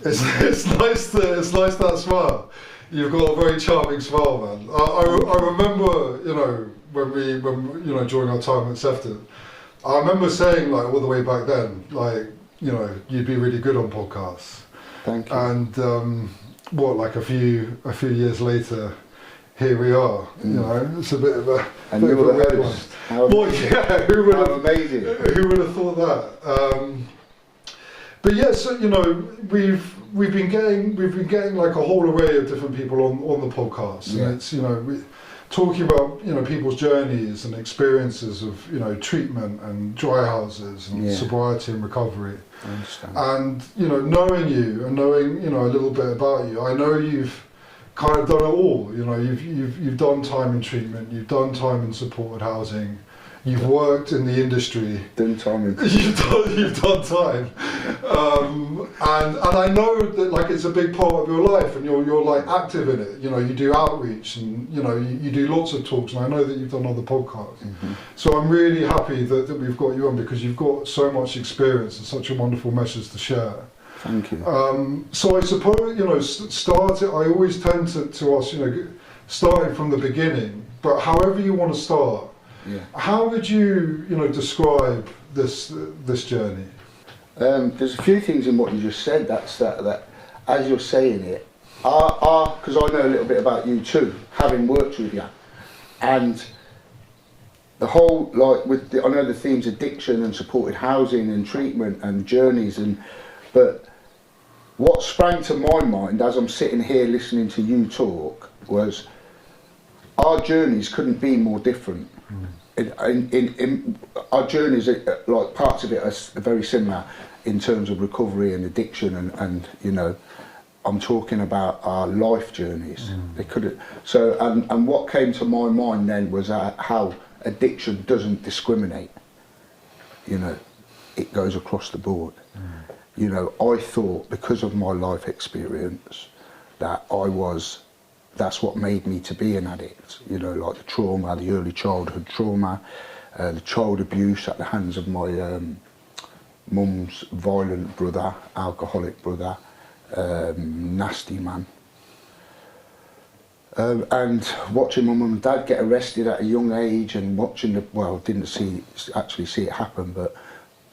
It's nice that smile. You've got a very charming smile, man. I remember, when during our time at Sefton, I remember saying like all the way back then, like, you'd be really good on podcasts. Thank you. And a few years later, here we are. It's a bit of a and you're the host. Who would have amazing? Who would have thought that? But yeah, so we've been getting like a whole array of different people on the podcast, and it's talking about people's journeys and experiences of treatment and dry houses and sobriety and recovery. I understand. And knowing you and knowing a little bit about you, I know you've kind of done it all. You've done time in treatment, you've done time in supported housing. You've worked in the industry. Done time. You've done time, and I know that like it's a big part of your life, and you're like active in it. You do outreach, and you do lots of talks, and I know that you've done other podcasts. Mm-hmm. So I'm really happy that we've got you on, because you've got so much experience and such a wonderful message to share. Thank you. So I suppose I always tend to ask starting from the beginning, but however you want to start. Yeah. How would you, describe this journey? There's a few things in what you just said. That as you're saying it, because I know a little bit about you too, having worked with you, and the whole I know the themes addiction and supported housing and treatment and journeys but what sprang to my mind as I'm sitting here listening to you talk was our journeys couldn't be more different. In our journeys, like parts of it are very similar in terms of recovery and addiction, and I'm talking about our life journeys. They could and what came to my mind then was how addiction doesn't discriminate. It goes across the board. I thought because of my life experience that that's what made me to be an addict, like the trauma, the early childhood trauma, the child abuse at the hands of my mum's violent brother, alcoholic brother, nasty man. And watching my mum and dad get arrested at a young age, and watching didn't actually see it happen, but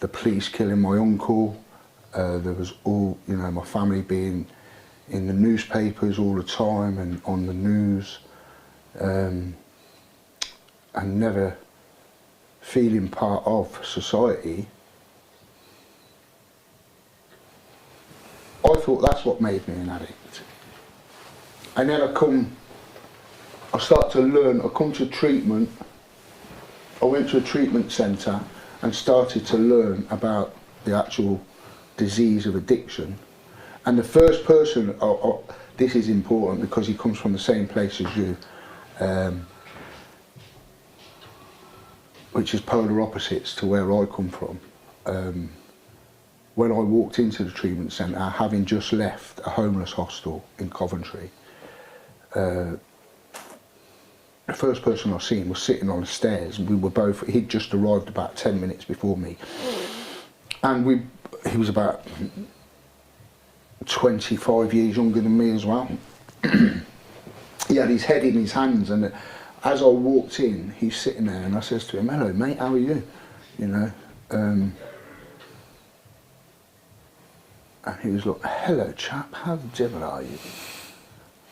the police killing my uncle, there was all, my family being in the newspapers all the time and on the news, and never feeling part of society. I thought that's what made me an addict. And then I start to learn, I come to treatment, I went to a treatment centre and started to learn about the actual disease of addiction. And the first person, this is important because he comes from the same place as you, which is polar opposites to where I come from. When I walked into the treatment centre, having just left a homeless hostel in Coventry, the first person I seen was sitting on the stairs. He'd just arrived about 10 minutes before me. And he was about 25 years younger than me as well. He had his head in his hands, and as I walked in, he's sitting there, and I says to him, "Hello mate, how are you?" And he was like, "Hello chap, how the devil are you?"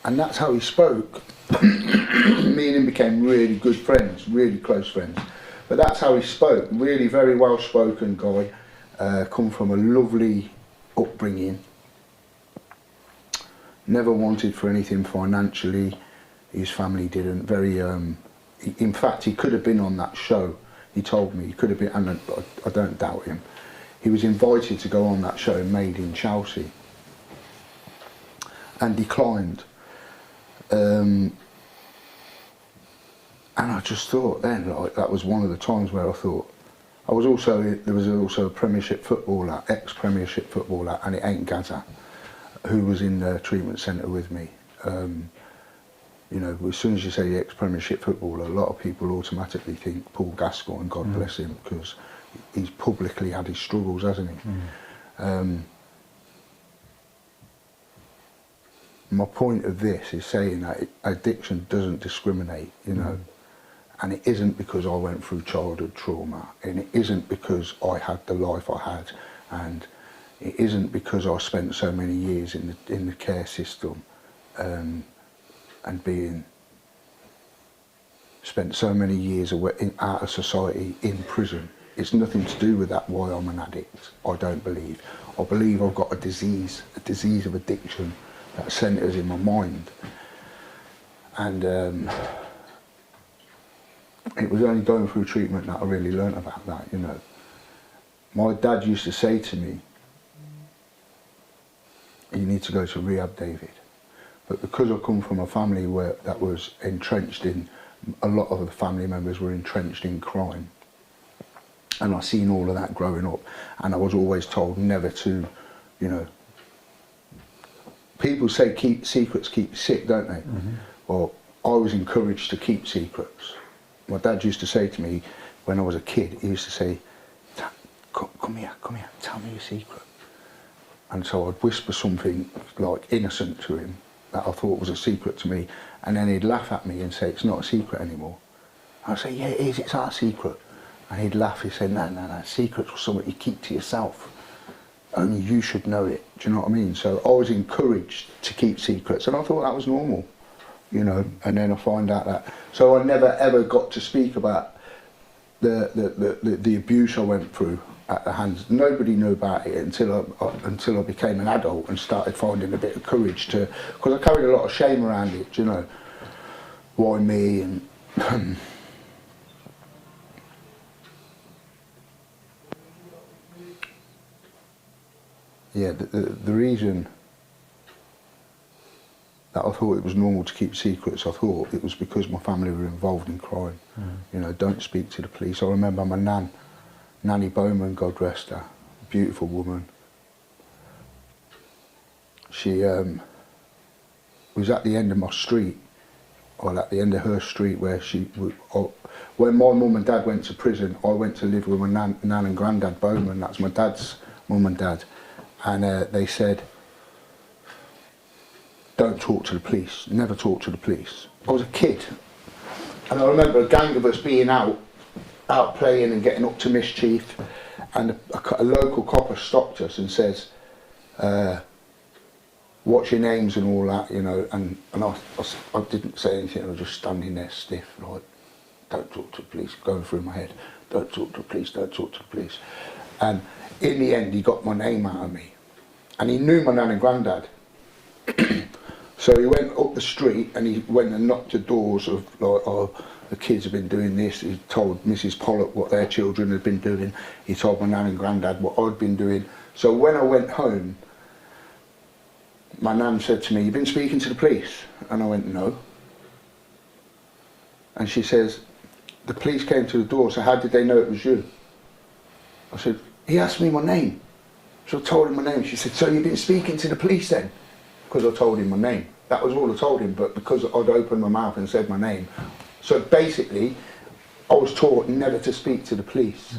And that's how he spoke. Me and him became really good friends, really close friends. But that's how he spoke. Really very well spoken guy, come from a lovely upbringing. Never wanted for anything financially. His family didn't. In fact, he could have been on that show. He told me he could have been, and I don't doubt him. He was invited to go on that show Made in Chelsea and declined. And I just thought then, like, that was one of the times where I thought, there was also a Premiership footballer, ex-Premiership footballer, and it ain't Gaza, who was in the treatment centre with me. As soon as you say ex-Premiership footballer, a lot of people automatically think Paul Gascoigne, God bless him, because he's publicly had his struggles, hasn't he? my point of this is saying that addiction doesn't discriminate, you know. And it isn't because I went through childhood trauma, and it isn't because I had the life I had, and it isn't because I spent so many years in the care system, and spent so many years away out of society in prison. It's nothing to do with that why I'm an addict, I don't believe. I believe I've got a disease of addiction that centres in my mind. And it was only going through treatment that I really learnt about that, you know. My dad used to say to me, you need to go to rehab, David. But because I come from a family that was entrenched in, a lot of the family members were entrenched in crime. And I seen all of that growing up. And I was always told never to, you know, people say keep secrets keep you sick, don't they? Well, I was encouraged to keep secrets. My dad used to say to me when I was a kid, he used to say, come here, tell me your secret. And so I'd whisper something like innocent to him that I thought was a secret to me, and then he'd laugh at me and say, it's not a secret anymore. I'd say, yeah, it is, it's our secret. And he'd laugh, he'd say, no, secrets were something you keep to yourself. Only you should know it, do you know what I mean? So I was encouraged to keep secrets, and I thought that was normal, you know. And then I find out that, so I never ever got to speak about the abuse I went through at the hands. Nobody knew about it until I became an adult and started finding a bit of courage to, because I carried a lot of shame around it, you know. Why me? And yeah, the reason that I thought it was normal to keep secrets, I thought it was because my family were involved in crime. You know, don't speak to the police. I remember my Nanny Bowman, God rest her, beautiful woman. She was at the end of my street, or at the end of her street, where when my mum and dad went to prison, I went to live with my nan and granddad Bowman. That's my dad's mum and dad. And they said, don't talk to the police, never talk to the police. I was a kid, and I remember a gang of us being out playing and getting up to mischief, and a local copper stopped us and says, what's your names and all that, you know. And I didn't say anything, I was just standing there stiff, like, don't talk to the police, going through my head, don't talk to the police, don't talk to the police. And in the end, he got my name out of me. And he knew my nan and granddad. So he went up the street and he went and knocked the doors of, like, oh, the kids have been doing this. He told Mrs. Pollock what their children had been doing. He told my nan and granddad what I'd been doing. So when I went home, my nan said to me, you've been speaking to the police? And I went, no. And she says, the police came to the door, so how did they know it was you? I said, he asked me my name. So I told him my name. She said, so you've been speaking to the police then? Because I told him my name. That was all I told him, but because I'd opened my mouth and said my name. So basically, I was taught never to speak to the police.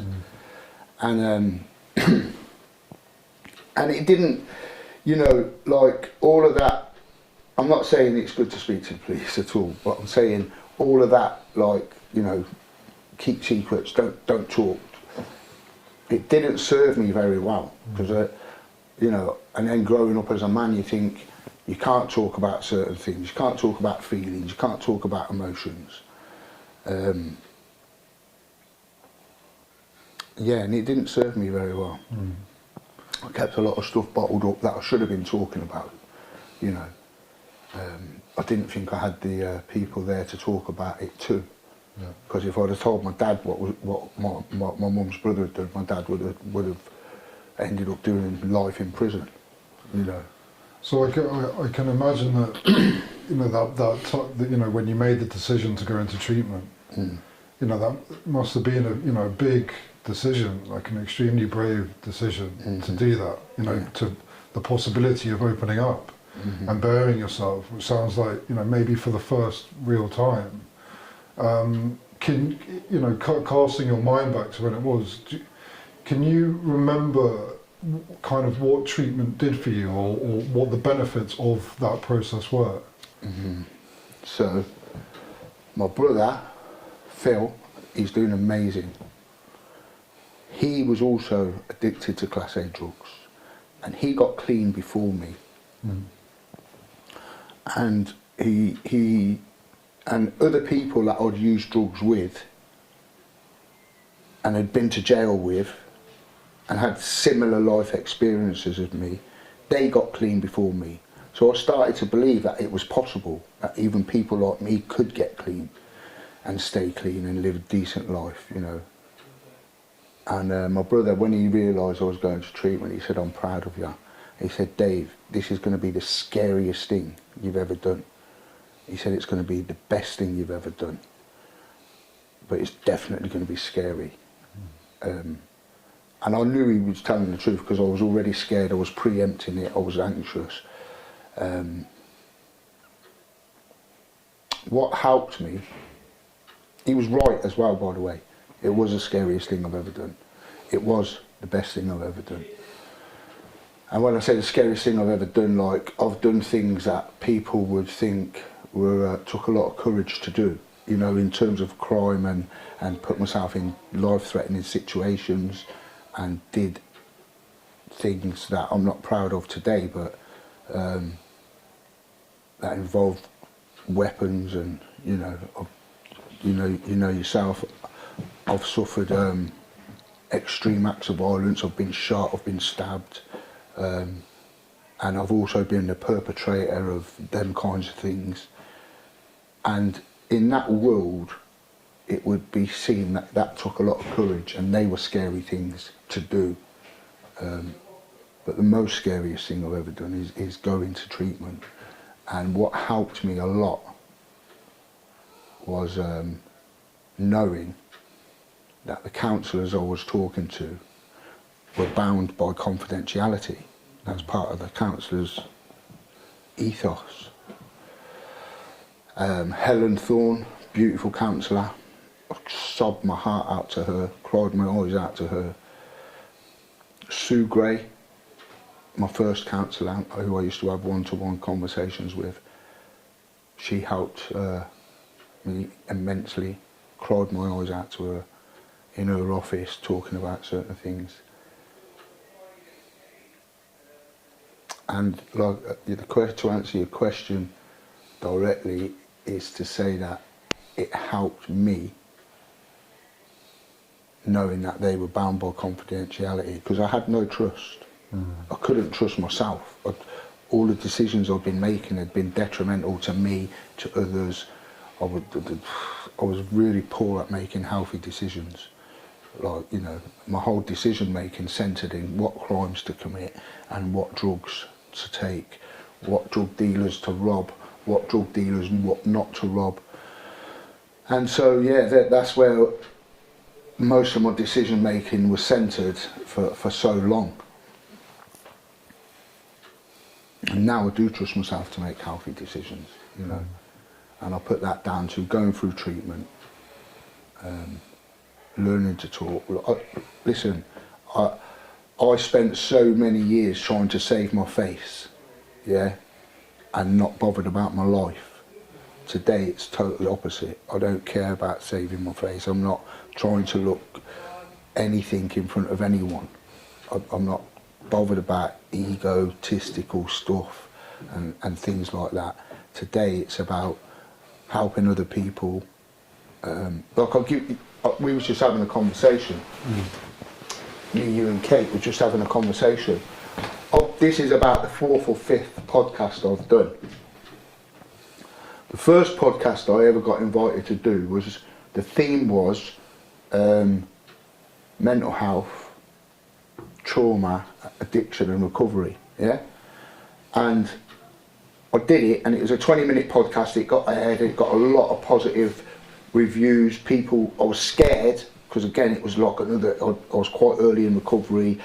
And and it didn't, you know, like all of that, I'm not saying it's good to speak to the police at all, but I'm saying all of that, like, you know, keep secrets, don't talk. It didn't serve me very well, because, you know, and then growing up as a man, you think you can't talk about certain things, you can't talk about feelings, you can't talk about emotions. Yeah, and it didn't serve me very well. I kept a lot of stuff bottled up that I should have been talking about, you know. I didn't think I had the people there to talk about it too. Because if I'd have told my dad what my mum's brother had done, my dad would have ended up doing life in prison, you know. So I can imagine that, you know, that you know, when you made the decision to go into treatment, you know, that must have been a big decision, like an extremely brave decision to do that, you know, to the possibility of opening up and bearing yourself, which sounds like, you know, maybe for the first real time. Can you know, casting your mind back to when it was, can you remember kind of what treatment did for you, or what the benefits of that process were. So, my brother, Phil, he's doing amazing. He was also addicted to Class A drugs, and he got clean before me. And he and other people that I'd used drugs with and had been to jail with and had similar life experiences as me, they got clean before me. So I started to believe that it was possible, that even people like me could get clean and stay clean and live a decent life, you know. And my brother, when he realised I was going to treatment, he said, "I'm proud of you." He said, "Dave, this is going to be the scariest thing you've ever done." He said, "It's going to be the best thing you've ever done, but it's definitely going to be scary." And I knew he was telling the truth because I was already scared. I was preempting it. I was anxious. What helped me, he was right as well, by the way. It was the scariest thing I've ever done. It was the best thing I've ever done. And when I say the scariest thing I've ever done, like, I've done things that people would think were took a lot of courage to do, you know, in terms of crime, and put myself in life-threatening situations and did things that I'm not proud of today, but that involved weapons, and you know yourself, I've suffered extreme acts of violence. I've been shot, I've been stabbed, and I've also been the perpetrator of them kinds of things. And in that world, it would be seen that that took a lot of courage, and they were scary things to do. But the most scariest thing I've ever done is going to treatment. And what helped me a lot was knowing that the counsellors I was talking to were bound by confidentiality. That's part of the counsellor's ethos. Helen Thorne, beautiful counsellor. I sobbed my heart out to her, cried my eyes out to her. Sue Gray, my first counsellor, who I used to have one-to-one conversations with, she helped me immensely. Cried my eyes out to her in her office, talking about certain things. And like, to answer your question directly, is to say that it helped me knowing that they were bound by confidentiality, because I had no trust. I couldn't trust myself. All the decisions I've been making had been detrimental to me, to others. I was really poor at making healthy decisions. Like, you know, my whole decision making centred in what crimes to commit and what drugs to take, what drug dealers to rob, what drug dealers and what not to rob. And so, yeah, that's where most of my decision making was centred for so long. And now I do trust myself to make healthy decisions, you know. And I put that down to going through treatment, learning to talk. Listen, I spent so many years trying to save my face, yeah, and not bothered about my life. Today it's totally opposite. I don't care about saving my face. I'm not trying to look anything in front of anyone. I'm not bothered about egotistical stuff and things like that. Today it's about helping other people. Like we was just having a conversation. Me, you and Kate were just having a conversation. This is about the 4th or 5th podcast I've done. The first podcast I ever got invited to do was, the theme was mental health, trauma, addiction and recovery, yeah? And I did it, and it was a 20-minute podcast. It got ahead, it got a lot of positive reviews. People, I was scared, because again it was like another, I was quite early in recovery,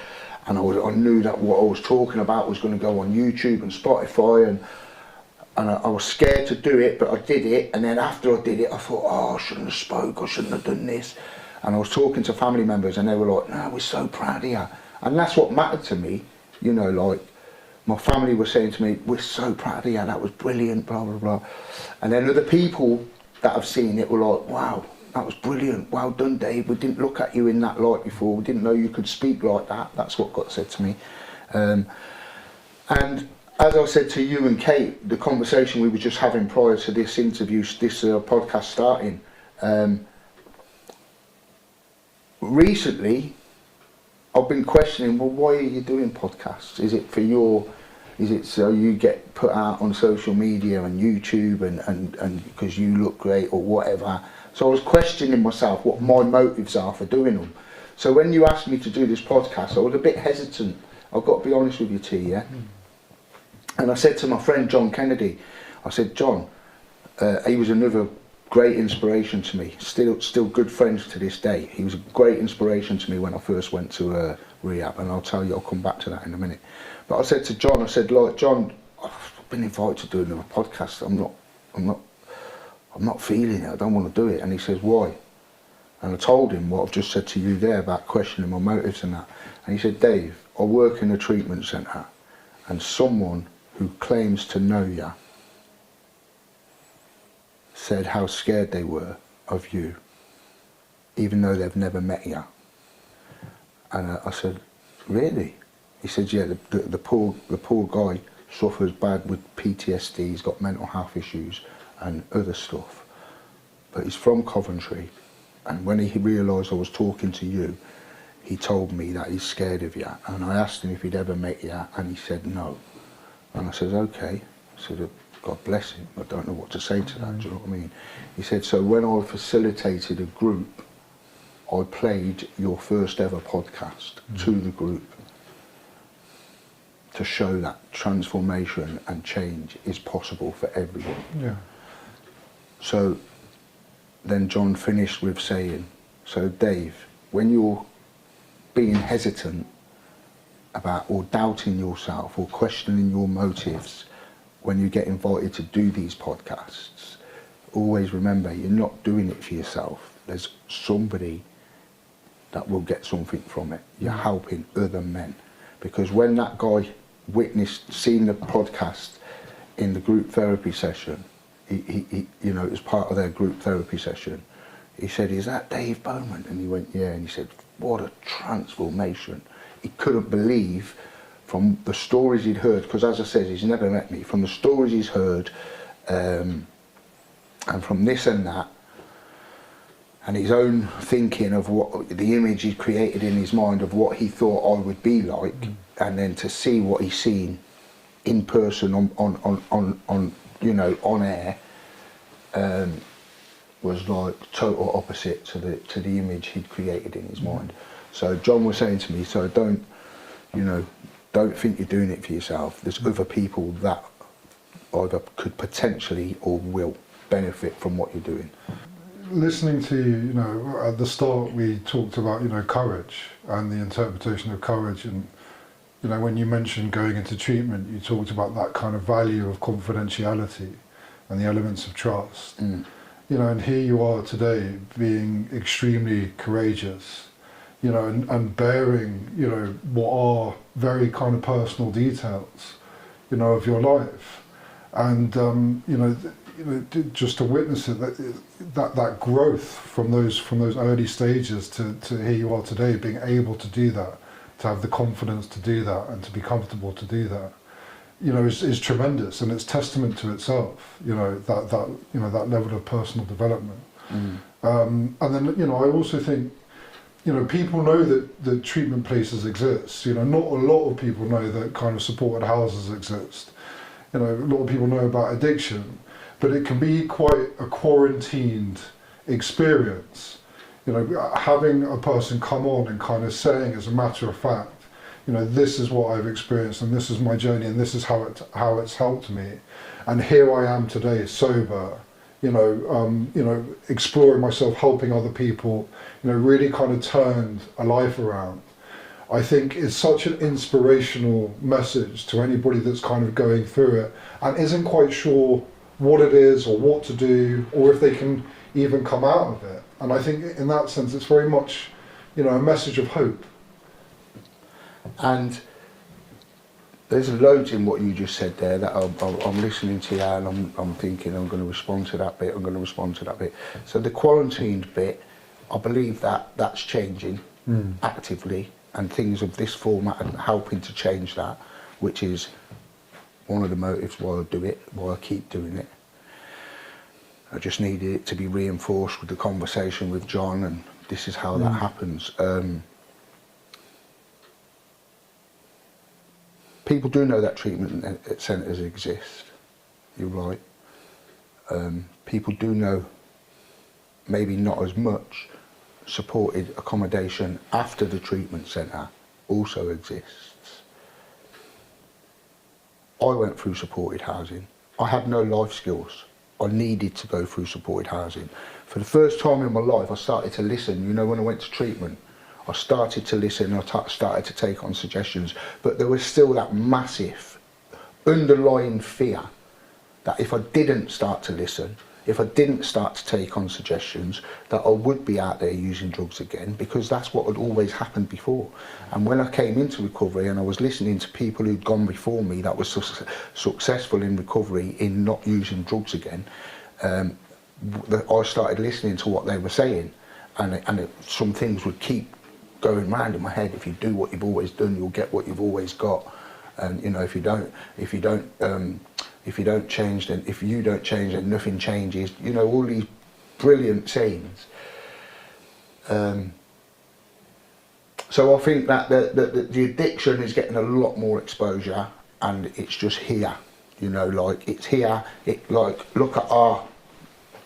and I knew that what I was talking about was going to go on YouTube and Spotify, and I was scared to do it, but I did it. And then after I did it, I thought, oh, I shouldn't have spoke, I shouldn't have done this. And I was talking to family members, and they were like, no, we're so proud of you. And that's what mattered to me, you know, like, my family were saying to me, we're so proud of you, that was brilliant, blah, blah, blah. And then other people that have seen it were like, wow, that was brilliant, well done, Dave, we didn't look at you in that light before, we didn't know you could speak like that. That's what got said to me. And as I said to you and Kate, the conversation we were just having prior to this interview, this podcast starting, recently I've been questioning, well, why are you doing podcasts? Is it so you get put out on social media and YouTube and because you look great or whatever? So I was questioning myself what my motives are for doing them. So when you asked me to do this podcast, I was a bit hesitant. I've got to be honest with you, T, yeah? And I said to my friend John Kennedy, I said, John, he was another great inspiration to me, still good friends to this day. He was a great inspiration to me when I first went to rehab, and I'll tell you, I'll come back to that in a minute. But I said to John, I said, like, John, I've been invited to do another podcast. I'm not feeling it. I don't want to do it. And he says, why? And I told him what I've just said to you there about questioning my motives and that. And he said, Dave, I work in a treatment centre, and someone who claims to know you said how scared they were of you, even though they've never met you. And I said, really? He said, yeah, the poor guy suffers bad with PTSD, he's got mental health issues and other stuff. But he's from Coventry, and when he realised I was talking to you, he told me that he's scared of you. And I asked him if he'd ever met you, and he said no. And I said, okay. I said, God bless him, I don't know what to say to that, do you know what I mean? He said, so when I facilitated a group, I played your first ever podcast to the group to show that transformation and change is possible for everyone. Yeah. So then John finished with saying, so Dave, when you're being hesitant about or doubting yourself or questioning your motives, when you get invited to do these podcasts, always remember you're not doing it for yourself. There's somebody that will get something from it. You're helping other men. Because when that guy seen the podcast in the group therapy session, he you know, it was part of their group therapy session, he said, is that Dave Bowman? And he went, yeah. And he said, what a transformation. He couldn't believe from the stories he'd heard, because as I said, he's never met me, from the stories he's heard, and from this and that, and his own thinking of what the image he'd created in his mind of what he thought I would be like, and then to see what he's seen in person on you know, on air, was like total opposite to the image he'd created in his mind. So John was saying to me, so don't think you're doing it for yourself. There's other people that either could potentially or will benefit from what you're doing. Listening to you, you know, at the start we talked about, you know, courage and the interpretation of courage, and you know, when you mentioned going into treatment, you talked about that kind of value of confidentiality and the elements of trust. You know, and here you are today being extremely courageous, you know, and bearing, you know, what are very kind of personal details, you know, of your life. And, you know, just to witness it, that growth from those early stages to here you are today, being able to do that, to have the confidence to do that and to be comfortable to do that, you know, is tremendous, and it's testament to itself, you know, that level of personal development. And then, you know, I also think, you know, people know that the treatment places exist. You know, not a lot of people know that kind of supported houses exist. You know, a lot of people know about addiction, but it can be quite a quarantined experience. You know, having a person come on and kind of saying, as a matter of fact, you know, this is what I've experienced, and this is my journey, and this is how it's helped me, and here I am today, sober. You know, exploring myself, helping other people. You know, really kind of turned a life around. I think it's such an inspirational message to anybody that's kind of going through it and isn't quite sure what it is or what to do, or if they can even come out of it. And I think in that sense, it's very much, you know, a message of hope. And there's loads in what you just said there that I'm listening to you, and I'm thinking I'm going to respond to that bit. So the quarantined bit, I believe that's changing actively, and things of this format are helping to change that, which is one of the motives why I do it, why I keep doing it. I just needed it to be reinforced with the conversation with John, and this is how that happens. People do know that treatment centres exist, you're right. People do know, maybe not as much, supported accommodation after the treatment centre also exists. I went through supported housing. I had no life skills. I needed to go through supported housing. For the first time in my life, I started to listen. You know, when I went to treatment, I started to listen, I started to take on suggestions, but there was still that massive underlying fear that if I didn't start to listen, if I didn't start to take on suggestions, that I would be out there using drugs again, because that's what had always happened before. And when I came into recovery and I was listening to people who'd gone before me that was successful in recovery in not using drugs again, I started listening to what they were saying, and some things would keep going round in my head. If you do what you've always done, you'll get what you've always got. And you know, if you don't change, then if you don't change, then nothing changes. You know, all these brilliant sayings. So I think that the addiction is getting a lot more exposure, and it's just here. You know, like it's here. It like look at our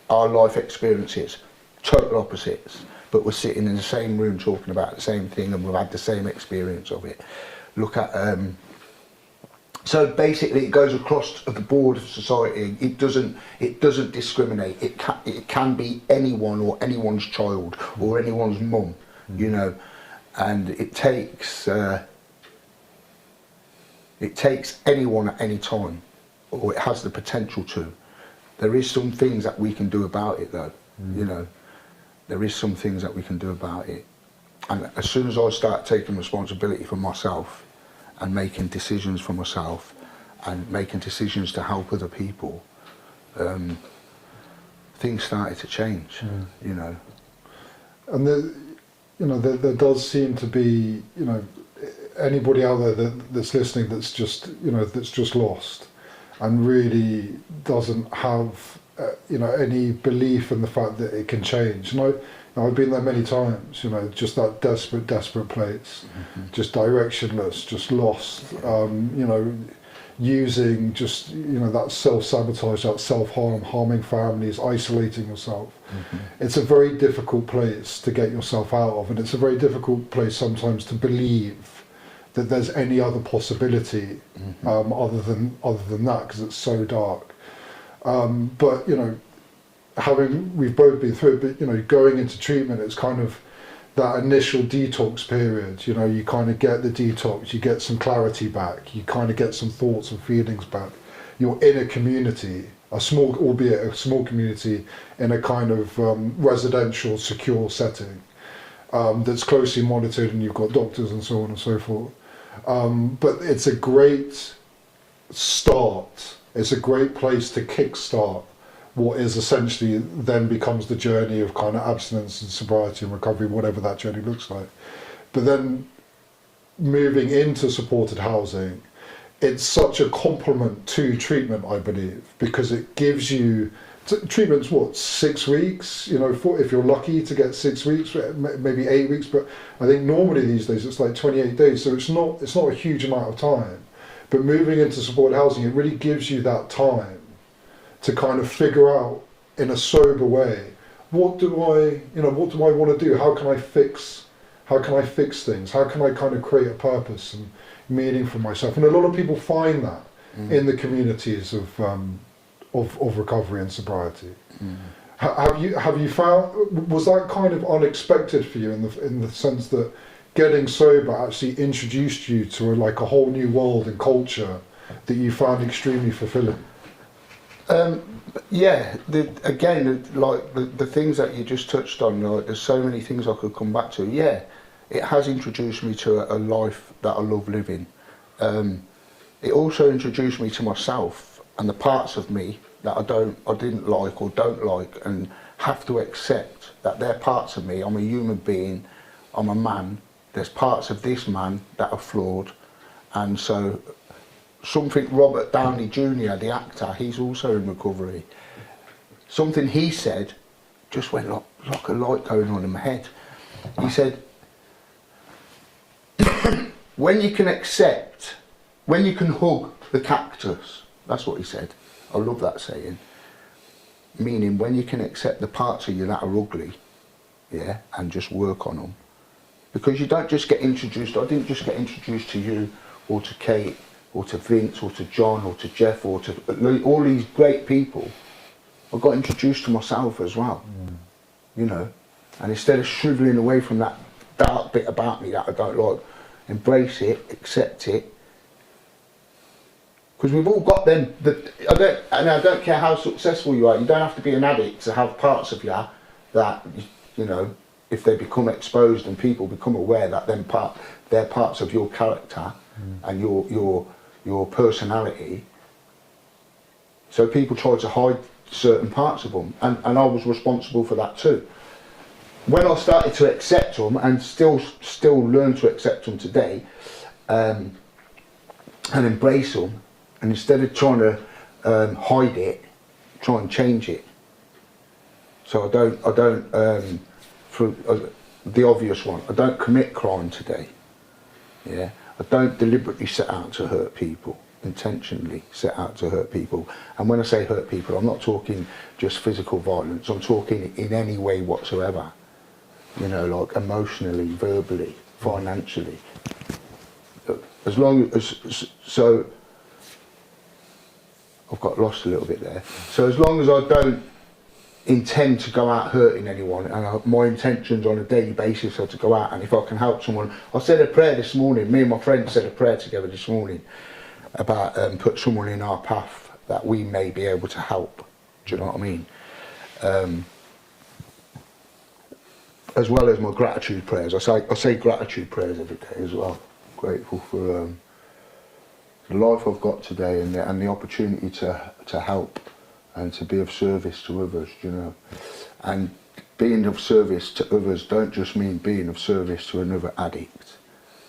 life experiences, total opposites. But we're sitting in the same room talking about the same thing, and we've had the same experience of it. Look at, so basically it goes across the board of society. It doesn't discriminate. It can be anyone or anyone's child or anyone's mum, you know, and it takes anyone at any time, or it has the potential to. There is some things that we can do about it though, you know. There is some things that we can do about it. And as soon as I start taking responsibility for myself and making decisions for myself and making decisions to help other people, things started to change, you know. And there does seem to be, you know, anybody out there that's listening that's just, you know, that's just lost and really doesn't have you know, any belief in the fact that it can change. And I've been there many times, you know, just that desperate place, just directionless, just lost, you know, using just, you know, that self-sabotage, that self-harm, harming families, isolating yourself. It's a very difficult place to get yourself out of, and it's a very difficult place sometimes to believe that there's any other possibility other than that, because it's so dark. But you know, we've both been through it, but you know, going into treatment, it's kind of that initial detox period. You know, you kind of get the detox, you get some clarity back, you kind of get some thoughts and feelings back. You're in a community, albeit a small community, in a kind of residential, secure setting that's closely monitored, and you've got doctors and so on and so forth. But it's a great start. It's a great place to kickstart what is essentially then becomes the journey of kind of abstinence and sobriety and recovery, whatever that journey looks like. But then moving into supported housing, it's such a complement to treatment, I believe, because it gives you, treatment's what, 6 weeks, you know, if you're lucky to get 6 weeks, maybe 8 weeks, but I think normally these days it's like 28 days, so it's not a huge amount of time. But moving into supported housing, it really gives you that time to kind of figure out in a sober way, what do I want to do? How can I fix things? How can I kind of create a purpose and meaning for myself? And a lot of people find that in the communities of recovery and sobriety. Have you found, was that kind of unexpected for you in the sense that getting sober actually introduced you to a whole new world and culture that you found extremely fulfilling? Yeah, the things that you just touched on, like, there's so many things I could come back to. Yeah, it has introduced me to a life that I love living. It also introduced me to myself and the parts of me that I didn't like or don't like, and have to accept that they're parts of me. I'm a human being, I'm a man, there's parts of this man that are flawed, and so something Robert Downey Jr., the actor, he's also in recovery. Something he said just went like a light going on in my head. He said, when you can accept, when you can hug the cactus, that's what he said. I love that saying. Meaning, when you can accept the parts of you that are ugly, yeah, and just work on them. Because you don't just get introduced, I didn't just get introduced to you, or to Kate, or to Vince, or to John, or to Jeff, or to all these great people. I got introduced to myself as well, you know. And instead of shriveling away from that dark bit about me that I don't like, embrace it, accept it. Because we've all got them. I don't care how successful you are. You don't have to be an addict to have parts of you that, you know, if they become exposed and people become aware that they're parts of your character and your personality. So people try to hide certain parts of them, and I was responsible for that too. When I started to accept them, and still learn to accept them today, and embrace them, and instead of trying to hide it, try and change it. So I don't for the obvious one, I don't commit crime today. Yeah, I don't deliberately set out to hurt people, intentionally set out to hurt people. And when I say hurt people, I'm not talking just physical violence, I'm talking in any way whatsoever. You know, like emotionally, verbally, financially. As long as, so, I've got lost a little bit there. So as long as I don't intend to go out hurting anyone, and my intentions on a daily basis are to go out, and if I can help someone. I said a prayer this morning, me and my friend said a prayer together this morning about put someone in our path that we may be able to help. Do you know what I mean? As well as my gratitude prayers. I say gratitude prayers every day as well. Grateful for the life I've got today, and the opportunity to help and to be of service to others, you know. And being of service to others don't just mean being of service to another addict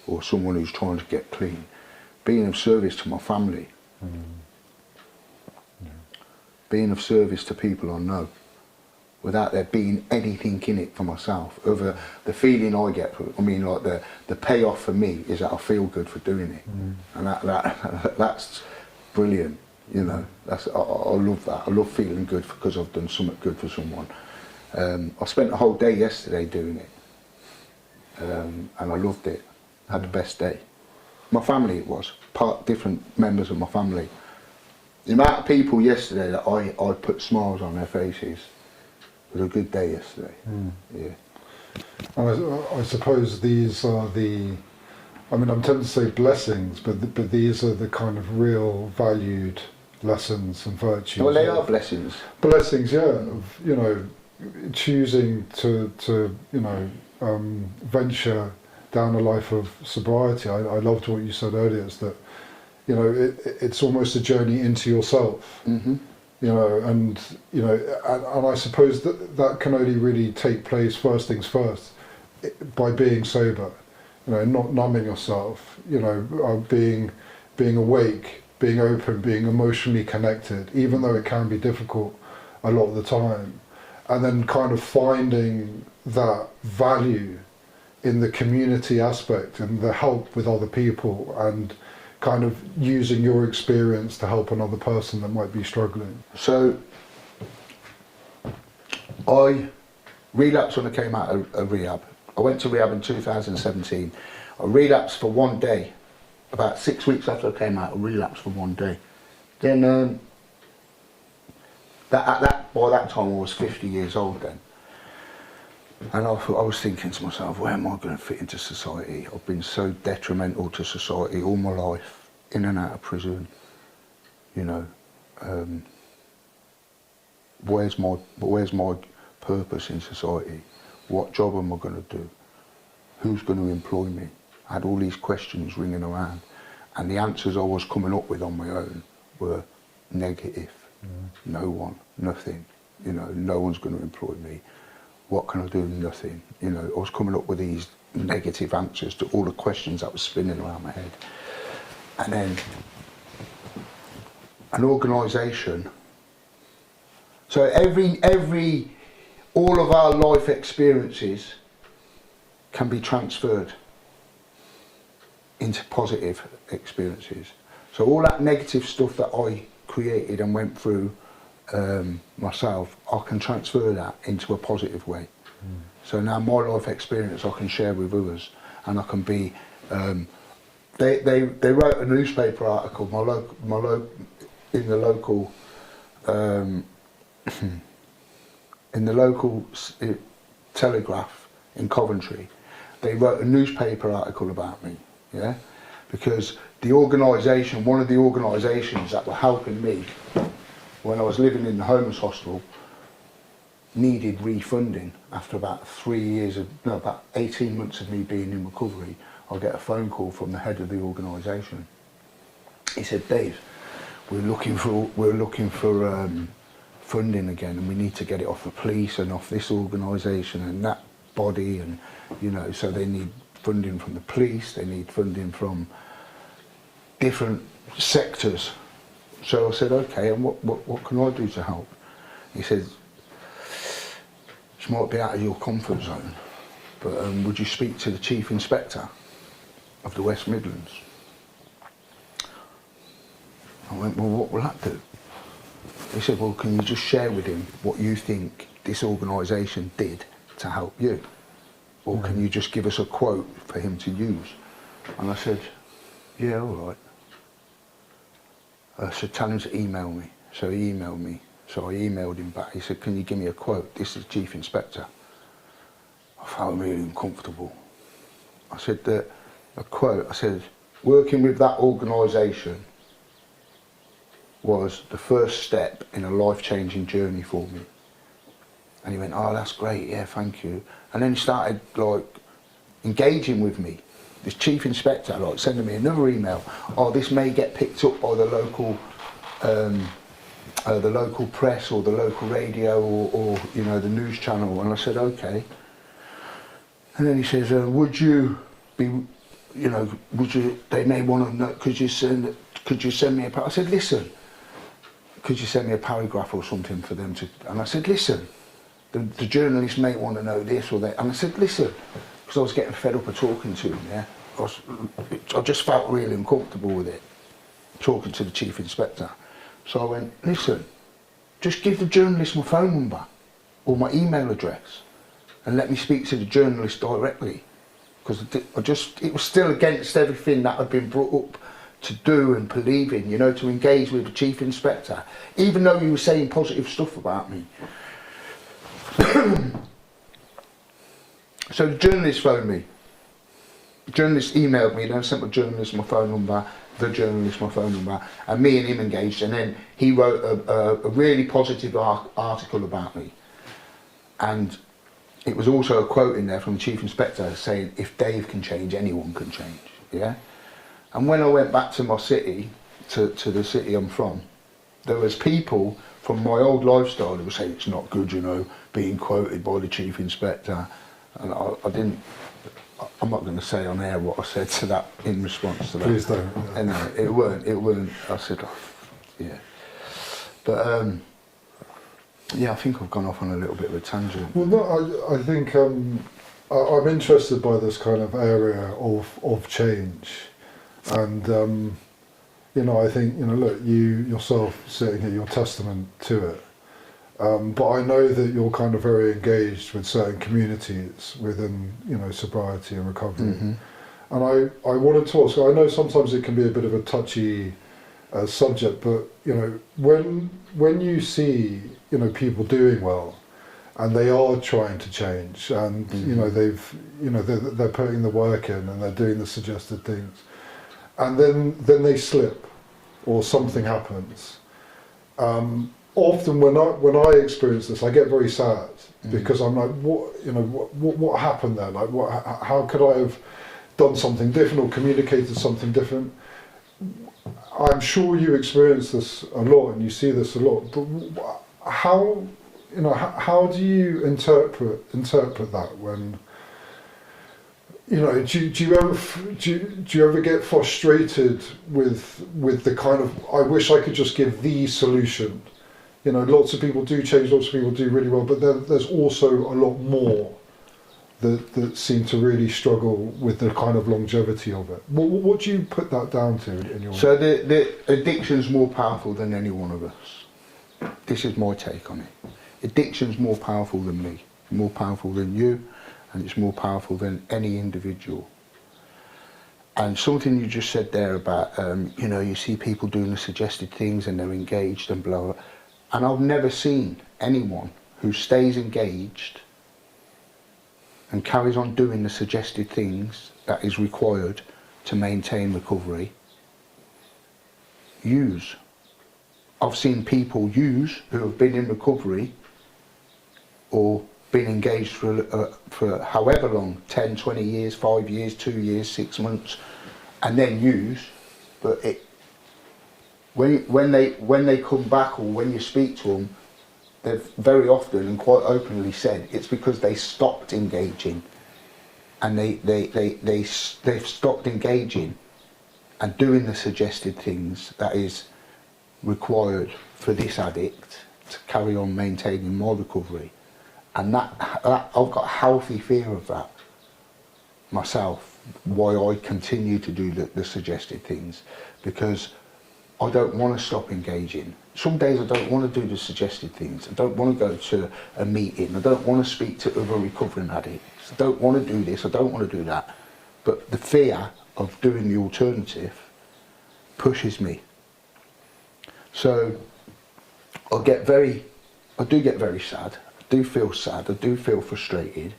or someone who's trying to get clean. Being of service to my family. Being of service to people I know, without there being anything in it for myself. Other the feeling I get, like the payoff for me is that I feel good for doing it, and that's brilliant. You know, I love that. I love feeling good because I've done something good for someone. I spent the whole day yesterday doing it, and I loved it. I had the best day. My family, it was different members of my family. The amount of people yesterday that I put smiles on their faces. It was a good day yesterday. Yeah. And I suppose these are I'm tempted to say blessings, but these are the kind of real valued lessons and virtues. Well, they are blessings. Blessings, yeah. Of, you know, choosing to venture down a life of sobriety. I loved what you said earlier. It's that, you know, it's almost a journey into yourself. Mm-hmm. You know, and I suppose that can only really take place, first things first, by being sober. You know, not numbing yourself. You know, being awake, being open, being emotionally connected, even though it can be difficult a lot of the time, and then kind of finding that value in the community aspect and the help with other people, and kind of using your experience to help another person that might be struggling. So I relapsed when I came out of rehab. I went to rehab in 2017. I relapsed for one day. About 6 weeks after I came out, I relapsed for one day. Then by that time I was 50 years old then. And I was thinking to myself, where am I going to fit into society? I've been so detrimental to society all my life, in and out of prison. You know, where's my purpose in society? What job am I going to do? who's going to employ me? I had all these questions ringing around, and the answers I was coming up with on my own were negative. No one, nothing. You know, no one's going to employ me. What can I do? Nothing. You know, I was coming up with these negative answers to all the questions that were spinning around my head. And then an organisation. So all of our life experiences can be transferred into positive experiences. So all that negative stuff that I created and went through myself, I can transfer that into a positive way. So now my life experience I can share with others, and I can be. They wrote a newspaper article, in the local Telegraph in Coventry. They wrote a newspaper article about me, yeah, because the organisation, one of the organisations that were helping me when I was living in the homeless hostel, needed refunding after about about 18 months of me being in recovery. I get a phone call from the head of the organisation. He said, "Dave, we're looking for funding again, and we need to get it off the police and off this organisation and that body, and you know, so they need funding from the police, they need funding from different sectors." So I said, "Okay, and what can I do to help?" He said, "This might be out of your comfort zone, but would you speak to the Chief Inspector of the West Midlands?" I went, "Well, what will that do?" He said, "Well, can you just share with him what you think this organisation did to help you? Or can you just give us a quote for him to use?" And I said, "Yeah, all right." I said, "Tell him to email me." So he emailed me. So I emailed him back. He said, "Can you give me a quote? This is Chief Inspector." I felt really uncomfortable. I said, a quote, I said, "Working with that organisation was the first step in a life-changing journey for me." And he went, "Oh, that's great, yeah, thank you." And then he started like engaging with me. This Chief Inspector, like sending me another email. "Oh, this may get picked up by the local press or the local radio or you know, the news channel." And I said, "Okay." And then he says, "Would you be, you know, they may want to know, could you send me a," I said, "Listen, could you send me a paragraph or something for them to," and I said, "Listen, the journalists may want to know this or that," and I said, "Listen," because I was getting fed up of talking to him, yeah. I just felt really uncomfortable with it, talking to the Chief Inspector. So I went, "Listen, just give the journalist my phone number or my email address and let me speak to the journalist directly." Because it was still against everything that I'd been brought up to do and believe in, you know, to engage with the Chief Inspector, even though he was saying positive stuff about me. So the journalist phoned me. The journalist emailed me, then sent the journalist my phone number, and me and him engaged, and then he wrote a really positive article about me. And it was also a quote in there from the Chief Inspector saying, "If Dave can change, anyone can change," yeah? And when I went back to my city, to the city I'm from, there was people from my old lifestyle who were saying, "It's not good, you know, being quoted by the Chief Inspector." And I'm not going to say on air what I said to that in response to that. Please don't. Yeah. And it weren't, I said, "Oh, yeah." But yeah, I think I've gone off on a little bit of a tangent. Well, no, I think I'm interested by this kind of area of change, and you know, I think, you know, look, you yourself sitting here, you're testament to it. But I know that you're kind of very engaged with certain communities within, you know, sobriety and recovery. Mm-hmm. And I wanted to ask, I know sometimes it can be a bit of a touchy subject, but, you know, when you see, you know, people doing well and they are trying to change and, mm-hmm. you know, they're putting the work in and they're doing the suggested things, and then they slip or something happens, often when I experience this, I get very sad because I'm like, what happened there? Like, how could I have done something different or communicated something different? I'm sure you experience this a lot and you see this a lot, but how do you interpret that when, do you ever get frustrated with the kind of, I wish I could just give the solution? Lots of people do change, lots of people do really well, but there's also a lot more that seem to really struggle with the kind of longevity of it. What do you put that down to in your... So the addiction's more powerful than any one of us. This is my take on it. Addiction's more powerful than me, more powerful than you, and it's more powerful than any individual. And something you just said there about, you see people doing the suggested things and they're engaged and blah, blah. And I've never seen anyone who stays engaged and carries on doing the suggested things that is required to maintain recovery use. I've seen people use who have been in recovery or been engaged for however long, 10, 20 years, 5 years, 2 years, 6 months, and then use, but when they come back or when you speak to them, they've very often and quite openly said it's because they stopped engaging, and they've stopped engaging and doing the suggested things that is required for this addict to carry on maintaining my recovery. And that I've got a healthy fear of that myself, why I continue to do the suggested things, because I don't want to stop engaging. Some days I don't want to do the suggested things. I don't want to go to a meeting. I don't want to speak to other recovering addicts. I don't want to do this. I don't want to do that. But the fear of doing the alternative pushes me. So I do get very sad. I do feel sad. I do feel frustrated,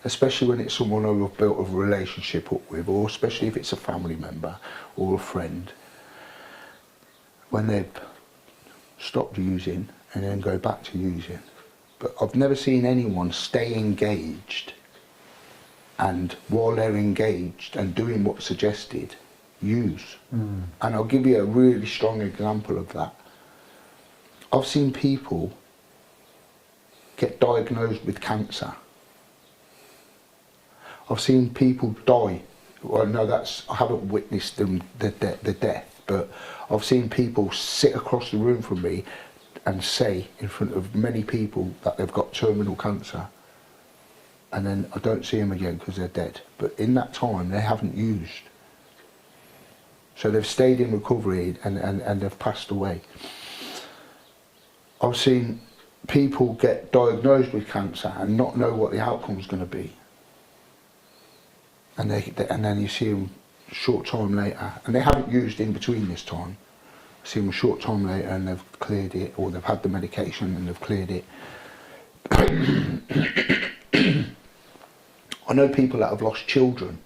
especially when it's someone who I've built a relationship up with, or especially if it's a family member or a friend, when they've stopped using and then go back to using. But I've never seen anyone stay engaged, and while they're engaged and doing what's suggested, use. And I'll give you a really strong example of that. I've seen people get diagnosed with cancer. I've seen people die. Well, no, I haven't witnessed the death, but I've seen people sit across the room from me and say in front of many people that they've got terminal cancer, and then I don't see them again because they're dead. But in that time, they haven't used. So they've stayed in recovery and they've passed away. I've seen people get diagnosed with cancer and not know what the outcome's going to be. And then you see them a short time later, and they haven't used in between this time. I see them a short time later and they've cleared it, or they've had the medication and they've cleared it. I know people that have lost children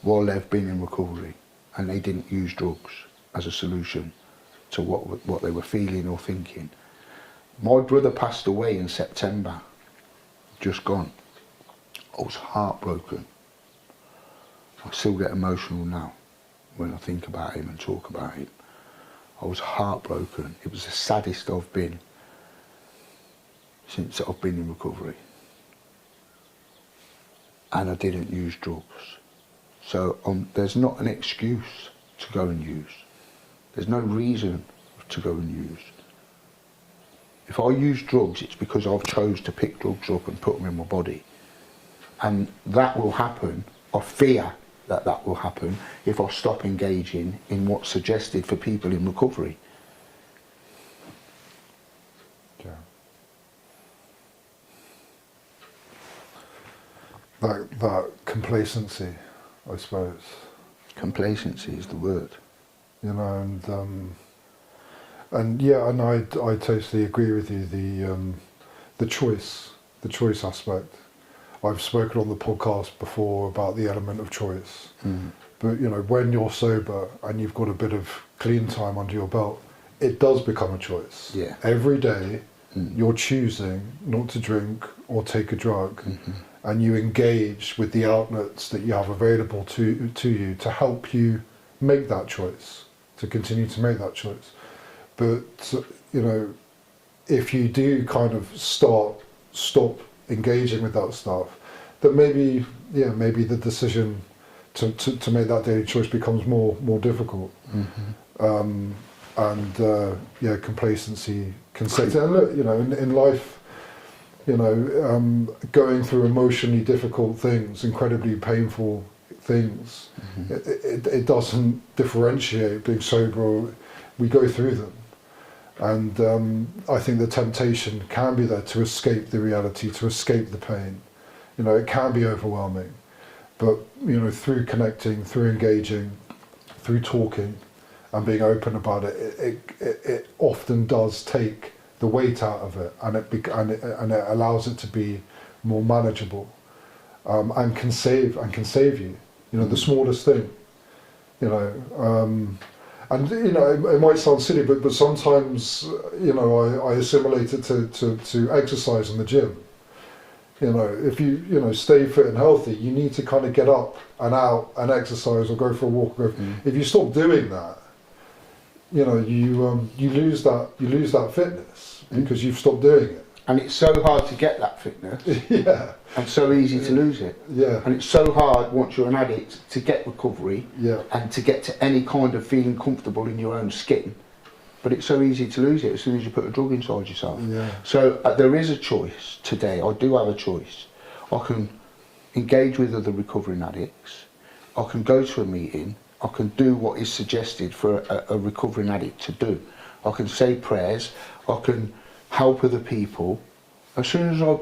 while they've been in recovery, and they didn't use drugs as a solution to what they were feeling or thinking. My brother passed away in September, just gone. I was heartbroken. I still get emotional now when I think about him and talk about him. I was heartbroken. It was the saddest I've been since I've been in recovery. And I didn't use drugs. So there's not an excuse to go and use. There's no reason to go and use. If I use drugs, it's because I've chose to pick drugs up and put them in my body. And that will happen. I fear that will happen if I stop engaging in what's suggested for people in recovery. Yeah. That complacency, I suppose. Complacency is the word. You know, and yeah, and I totally agree with you. The choice aspect. I've spoken on the podcast before about the element of choice. But you know, when you're sober and you've got a bit of clean time under your belt, it does become a choice. Yeah. Every day, you're choosing not to drink or take a drug, and you engage with the outlets that you have available to you to help you make that choice, to continue to make that choice. But you know, if you do kind of stop engaging with that stuff, then maybe the decision to make that daily choice becomes more difficult. Complacency can set in. And look, you know, in life, you know, going through emotionally difficult things, incredibly painful things, it doesn't differentiate being sober. We go through them, and I think the temptation can be there to escape the reality, to escape the pain. You know, it can be overwhelming, but you know, through connecting, through engaging, through talking, and being open about it, it often does take the weight out of it, and it allows it to be more manageable, and can save you. You know, the smallest thing. You know, and you know, it might sound silly, but sometimes, you know, I assimilate it to exercise in the gym. You know, if you stay fit and healthy, you need to kind of get up and out and exercise or go for a walk. If you stop doing that, you know, you lose that fitness because you've stopped doing it. And it's so hard to get that fitness. Yeah. And so easy to lose it. Yeah. And it's so hard once you're an addict to get recovery. Yeah. And to get to any kind of feeling comfortable in your own skin. But it's so easy to lose it as soon as you put a drug inside yourself. Yeah. So there is a choice today. I do have a choice. I can engage with other recovering addicts. I can go to a meeting. I can do what is suggested for a recovering addict to do. I can say prayers. I can help other people. As soon as I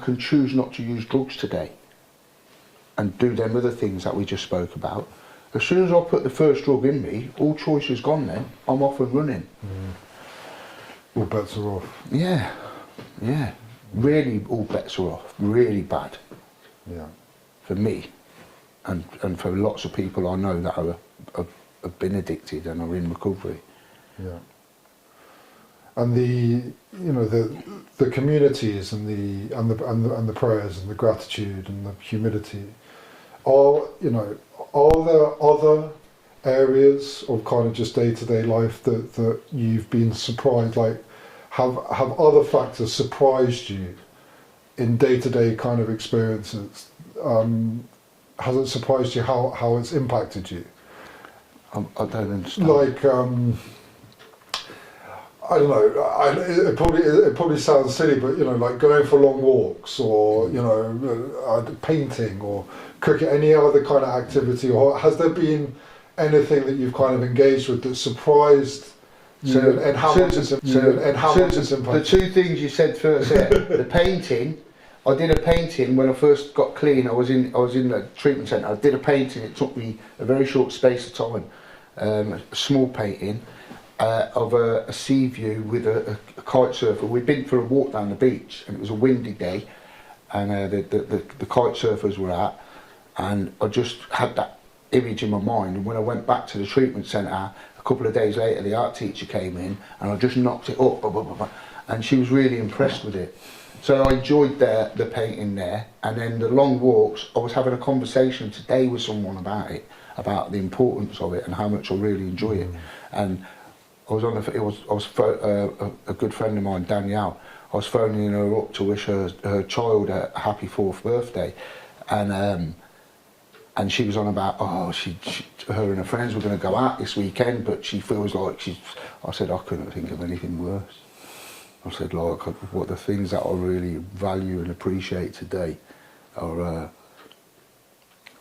can choose not to use drugs today and do them other things that we just spoke about. As soon as I put the first drug in me, all choice is gone then. I'm off and running. All bets are off. Yeah, yeah. Really, all bets are off. Really bad. Yeah. For me. And for lots of people I know that have been addicted and are in recovery. Yeah. And the communities and the prayers and the gratitude and the humility are there other areas of kind of just day-to-day life that you've been surprised, like have other factors surprised you in day-to-day kind of experiences? Has it surprised you how it's impacted you? I don't understand. Like, I don't know, it probably sounds silly, but you know, like going for long walks, or you know, painting or cooking, any other kind of activity, or has there been anything that you've kind of engaged with that surprised you and how much it's impacted? The two things you said first there, the painting. I did a painting when I first got clean. I was in the treatment centre. I did a painting. It took me a very short space of time, a small painting of a sea view with a kite surfer. We'd been for a walk down the beach, and it was a windy day, and the kite surfers were out, and I just had that image in my mind. And when I went back to the treatment centre a couple of days later, the art teacher came in, and I just knocked it up, and she was really impressed with it. So I enjoyed the painting there, and then the long walks. I was having a conversation today with someone about it, about the importance of it and how much I really enjoy it. And I was a good friend of mine, Danielle. I was phoning her up to wish her child a happy 4th birthday, and she was on about her and her friends were going to go out this weekend, but she feels like I said I couldn't think of anything worse. I said, like, what the things that I really value and appreciate today are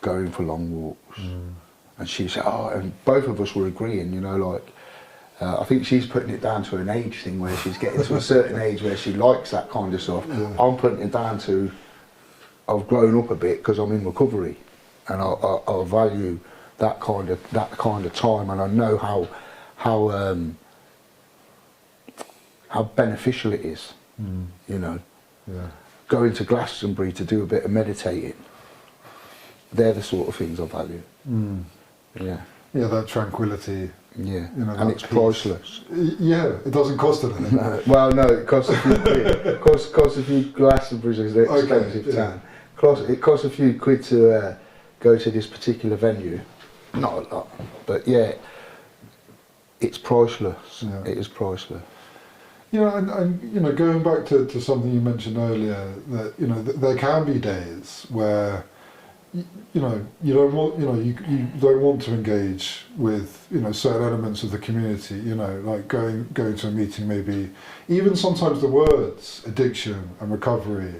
going for long walks. And she said, and both of us were agreeing, you know, like, I think she's putting it down to an age thing where she's getting to a certain age where she likes that kind of stuff. Yeah. I'm putting it down to, I've grown up a bit because I'm in recovery, and I value that kind of time, and I know how beneficial it is, you know. Yeah. Going to Glastonbury to do a bit of meditating, they're the sort of things I value. Yeah. Yeah, that tranquility Yeah, You know, and that it's peace. priceless. Yeah, it doesn't cost anything. No, well, no, it costs a few quid. Costs a few. Glastonbury's an expensive town. It costs a few quid to go to this particular venue. Not a lot, but yeah, it's priceless. Yeah. It is priceless. You know, and you know, going back to something you mentioned earlier, that you know, there can be days where you know, you don't want, you know, you don't want to engage with, you know, certain elements of the community, you know, like going to a meeting, maybe even sometimes the words addiction and recovery,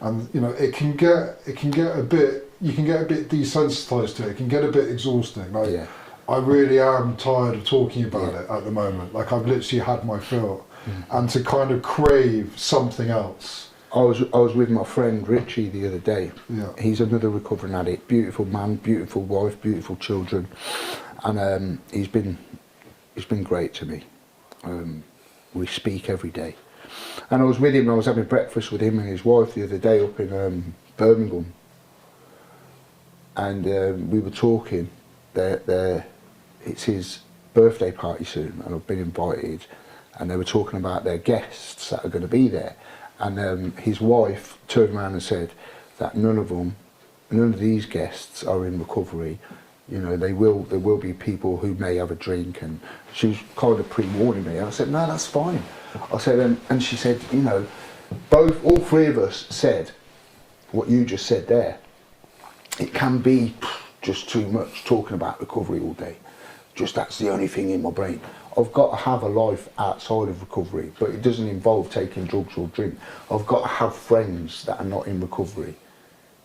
and you know, it can get a bit, you can get a bit desensitized to it. It can get a bit exhausting. Like, Yeah. I really am tired of talking about it at the moment. Like, I've literally had my fill, and to kind of crave something else. I was with my friend Richie the other day. Yeah. He's another recovering addict. Beautiful man, beautiful wife, beautiful children, and he's been great to me. We speak every day, and I was with him. I was having breakfast with him and his wife the other day up in Birmingham, and we were talking. It's his birthday party soon, and I've been invited, and they were talking about their guests that are going to be there. And his wife turned around and said that none of these guests are in recovery. You know, there will be people who may have a drink, and she was kind of pre-warning me. And I said, no, that's fine. I said, and she said, you know, all three of us said what you just said there. It can be just too much talking about recovery all day. Just that's the only thing in my brain. I've got to have a life outside of recovery, but it doesn't involve taking drugs or drink. I've got to have friends that are not in recovery.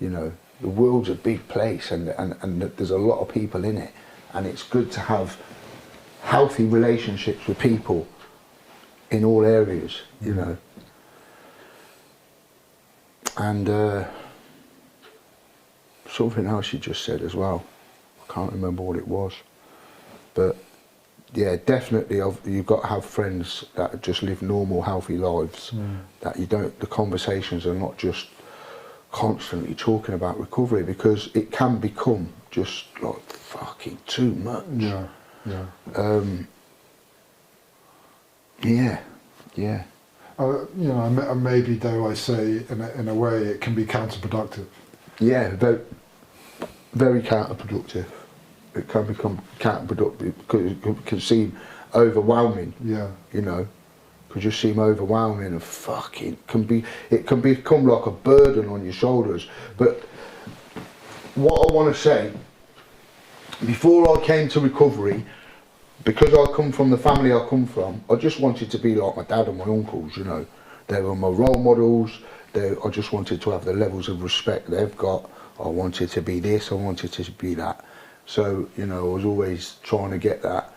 You know, the world's a big place, and there's a lot of people in it, and it's good to have healthy relationships with people in all areas, you know. And something else you just said as well, I can't remember what it was, but yeah, definitely you've got to have friends that just live normal, healthy lives, that the conversations are not just constantly talking about recovery, because it can become just like fucking too much. Yeah. Yeah. You know, and maybe, dare I say, in a way, it can be counterproductive. Yeah, very counterproductive. It can become counterproductive because it can seem overwhelming. Yeah. You know, could just seem overwhelming and it can become like a burden on your shoulders. But what I want to say, before I came to recovery, because I come from the family I come from, I just wanted to be like my dad and my uncles, you know. They were my role models. I just wanted to have the levels of respect they've got. I wanted to be this, I wanted to be that. So, you know, I was always trying to get that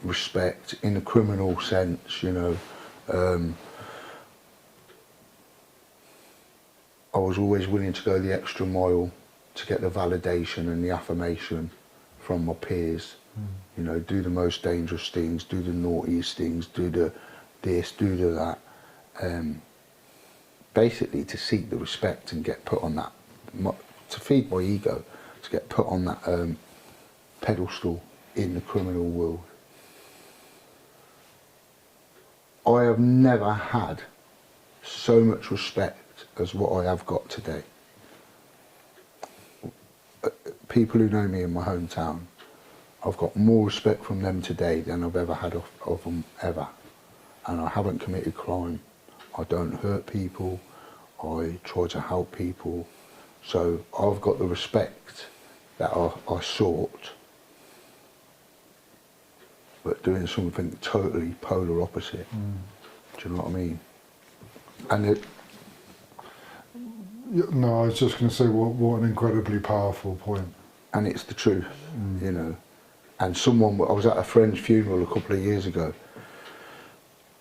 respect in a criminal sense, you know. I was always willing to go the extra mile to get the validation and the affirmation from my peers. You know, do the most dangerous things, do the naughtiest things, do the this, do the that. Basically to seek the respect and get put on that, to feed my ego, to get put on that pedestal in the criminal world. I have never had so much respect as what I have got today. People who know me in my hometown, I've got more respect from them today than I've ever had of them ever. And I haven't committed crime. I don't hurt people. I try to help people. So I've got the respect that I sought, but doing something totally polar opposite. Do you know what I mean? And no, I was just going to say what an incredibly powerful point. And it's the truth, you know. And I was at a friend's funeral a couple of years ago,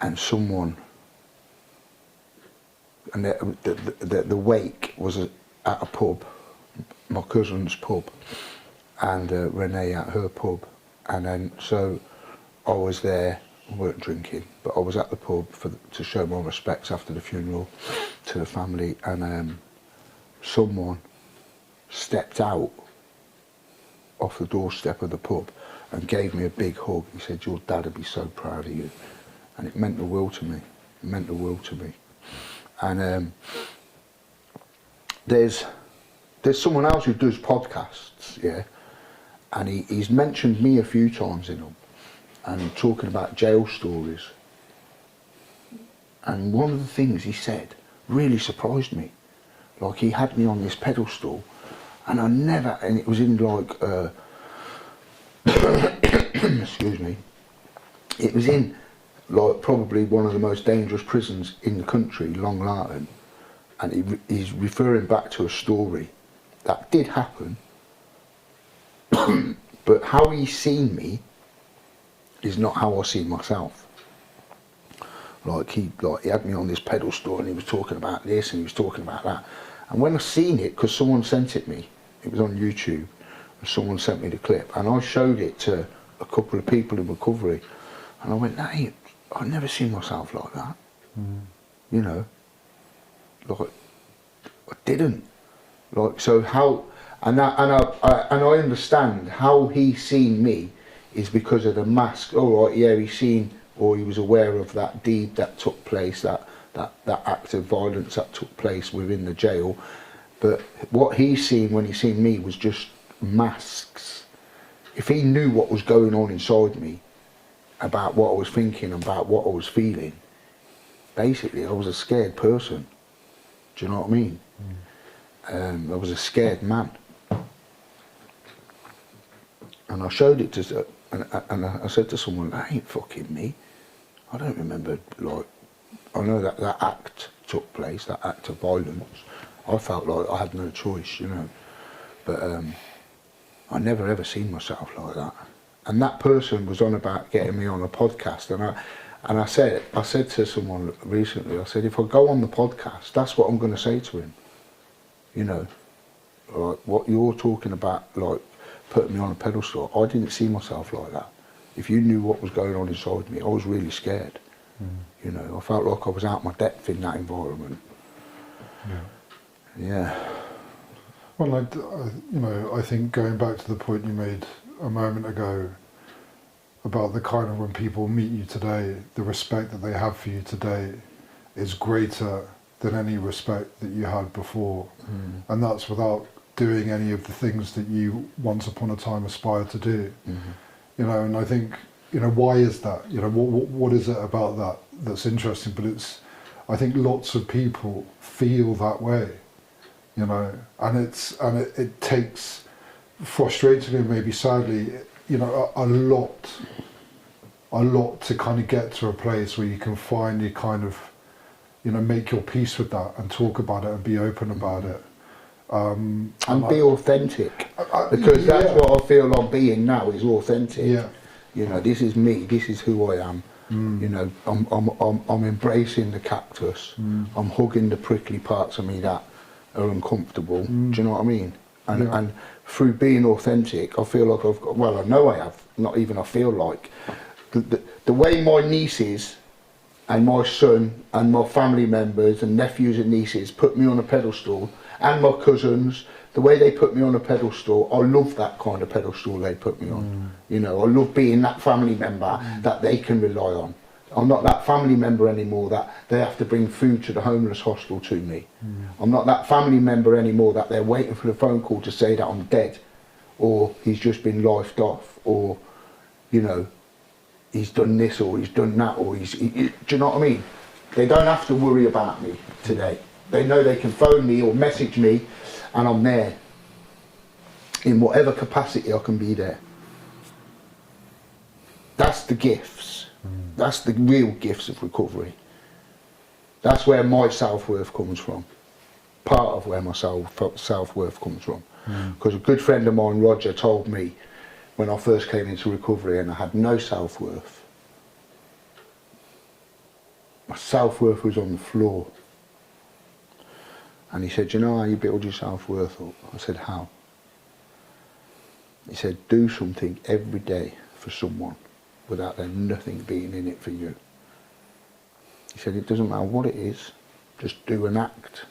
and the wake was at a pub, my cousin's pub, and Renee at her pub, and then so I was there. I weren't drinking, but I was at the pub to show my respects after the funeral to the family, and someone stepped out off the doorstep of the pub and gave me a big hug. He said, your dad would be so proud of you. And it meant the world to me. It meant the world to me. And there's someone else who does podcasts, yeah, and he's mentioned me a few times in them, and talking about jail stories. And one of the things he said really surprised me. Like, he had me on this pedestal, and and it was in like, excuse me, it was in like probably one of the most dangerous prisons in the country, Long Lartin, and he's referring back to a story that did happen, but how he's seen me is not how I see myself. Like he had me on this pedestal, and he was talking about this and he was talking about that. And when I seen it, because someone sent it me, it was on YouTube, and someone sent me the clip, and I showed it to a couple of people in recovery, and I went, I've never seen myself like that. You know, like I didn't. Like, so how, and I understand how he's seen me is because of the mask. All right, yeah, he's seen, or he was aware of that deed that took place, that act of violence that took place within the jail. But what he's seen when he's seen me was just masks. If he knew what was going on inside me, about what I was thinking, about what I was feeling, basically I was a scared person. Do you know what I mean? I was a scared man. And I showed it to, and I said to someone, that ain't fucking me. I don't remember, like, I know that act took place, that act of violence. I felt like I had no choice, you know. But I never ever seen myself like that. And that person was on about getting me on a podcast, and I said to someone recently, I said, if I go on the podcast, that's what I'm going to say to him. You know, like what you're talking about, like putting me on a pedestal, I didn't see myself like that. If you knew what was going on inside me, I was really scared. You know, I felt like I was out of my depth in that environment. Yeah. Well, I think going back to the point you made a moment ago about the kind of when people meet you today, the respect that they have for you today is greater than any respect that you had before. And that's without doing any of the things that you once upon a time aspired to do. You know, and I think, you know, why is that? You know, what is it about that that's interesting? But I think lots of people feel that way, you know, and it takes, frustratingly, maybe sadly, you know, a lot to kind of get to a place where you can finally kind of, you know, make your peace with that and talk about it and be open about it. And be authentic, because that's what I feel I'm being now, is authentic. Yeah. You know, this is me, this is who I am. You know, I'm embracing the cactus, I'm hugging the prickly parts of me that are uncomfortable. Do you know what I mean? And through being authentic, I feel like I've got, well, I know I have, not even I feel like, the way my nieces and my son and my family members and nephews and nieces put me on a pedestal, and my cousins, the way they put me on a pedestal, I love that kind of pedestal they put me on. You know, I love being that family member that they can rely on. I'm not that family member anymore that they have to bring food to the homeless hostel to me. I'm not that family member anymore that they're waiting for the phone call to say that I'm dead, or he's just been lifed off, or, you know, he's done this or he's done that, or do you know what I mean? They don't have to worry about me today. They know they can phone me or message me and I'm there. In whatever capacity I can be there. That's the gifts. That's the real gifts of recovery. That's where my self-worth comes from. Part of where my self-worth comes from. Because a good friend of mine, Roger, told me when I first came into recovery and I had no self-worth. My self-worth was on the floor. And he said, you know how you build your self-worth up? I said, how? He said, do something every day for someone without there nothing being in it for you. He said, it doesn't matter what it is, just do an act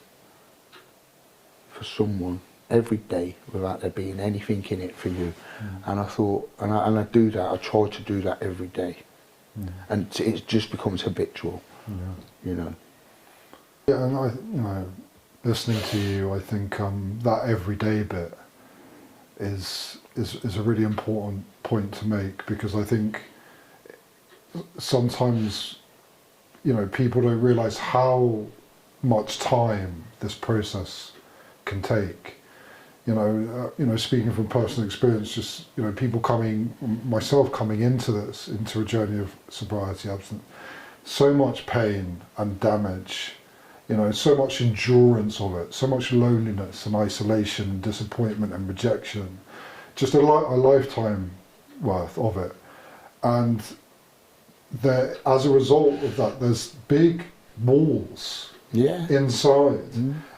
for someone every day without there being anything in it for you. And I thought, and I do that, I try to do that every day. And it just becomes habitual, you know. Yeah, and listening to you, I think that everyday bit is a really important point to make, because I think sometimes, people don't realise how much time this process can take. Speaking from personal experience, just people myself coming into a journey of sobriety, abstinence, so much pain and damage, so much endurance of it, so much loneliness and isolation and disappointment and rejection, just a lifetime worth of it. And as a result of that, there's big walls inside.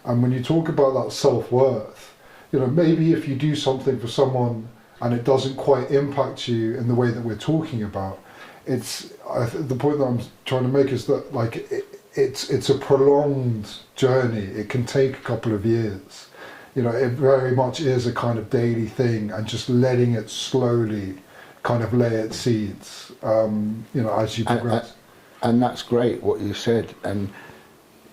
And when you talk about that self-worth, maybe if you do something for someone and it doesn't quite impact you in the way that we're talking about, the point that I'm trying to make is that it's a prolonged journey. It can take a couple of years. It very much is a kind of daily thing, and just letting it slowly kind of lay its seeds, as you progress. And that's great what you said. And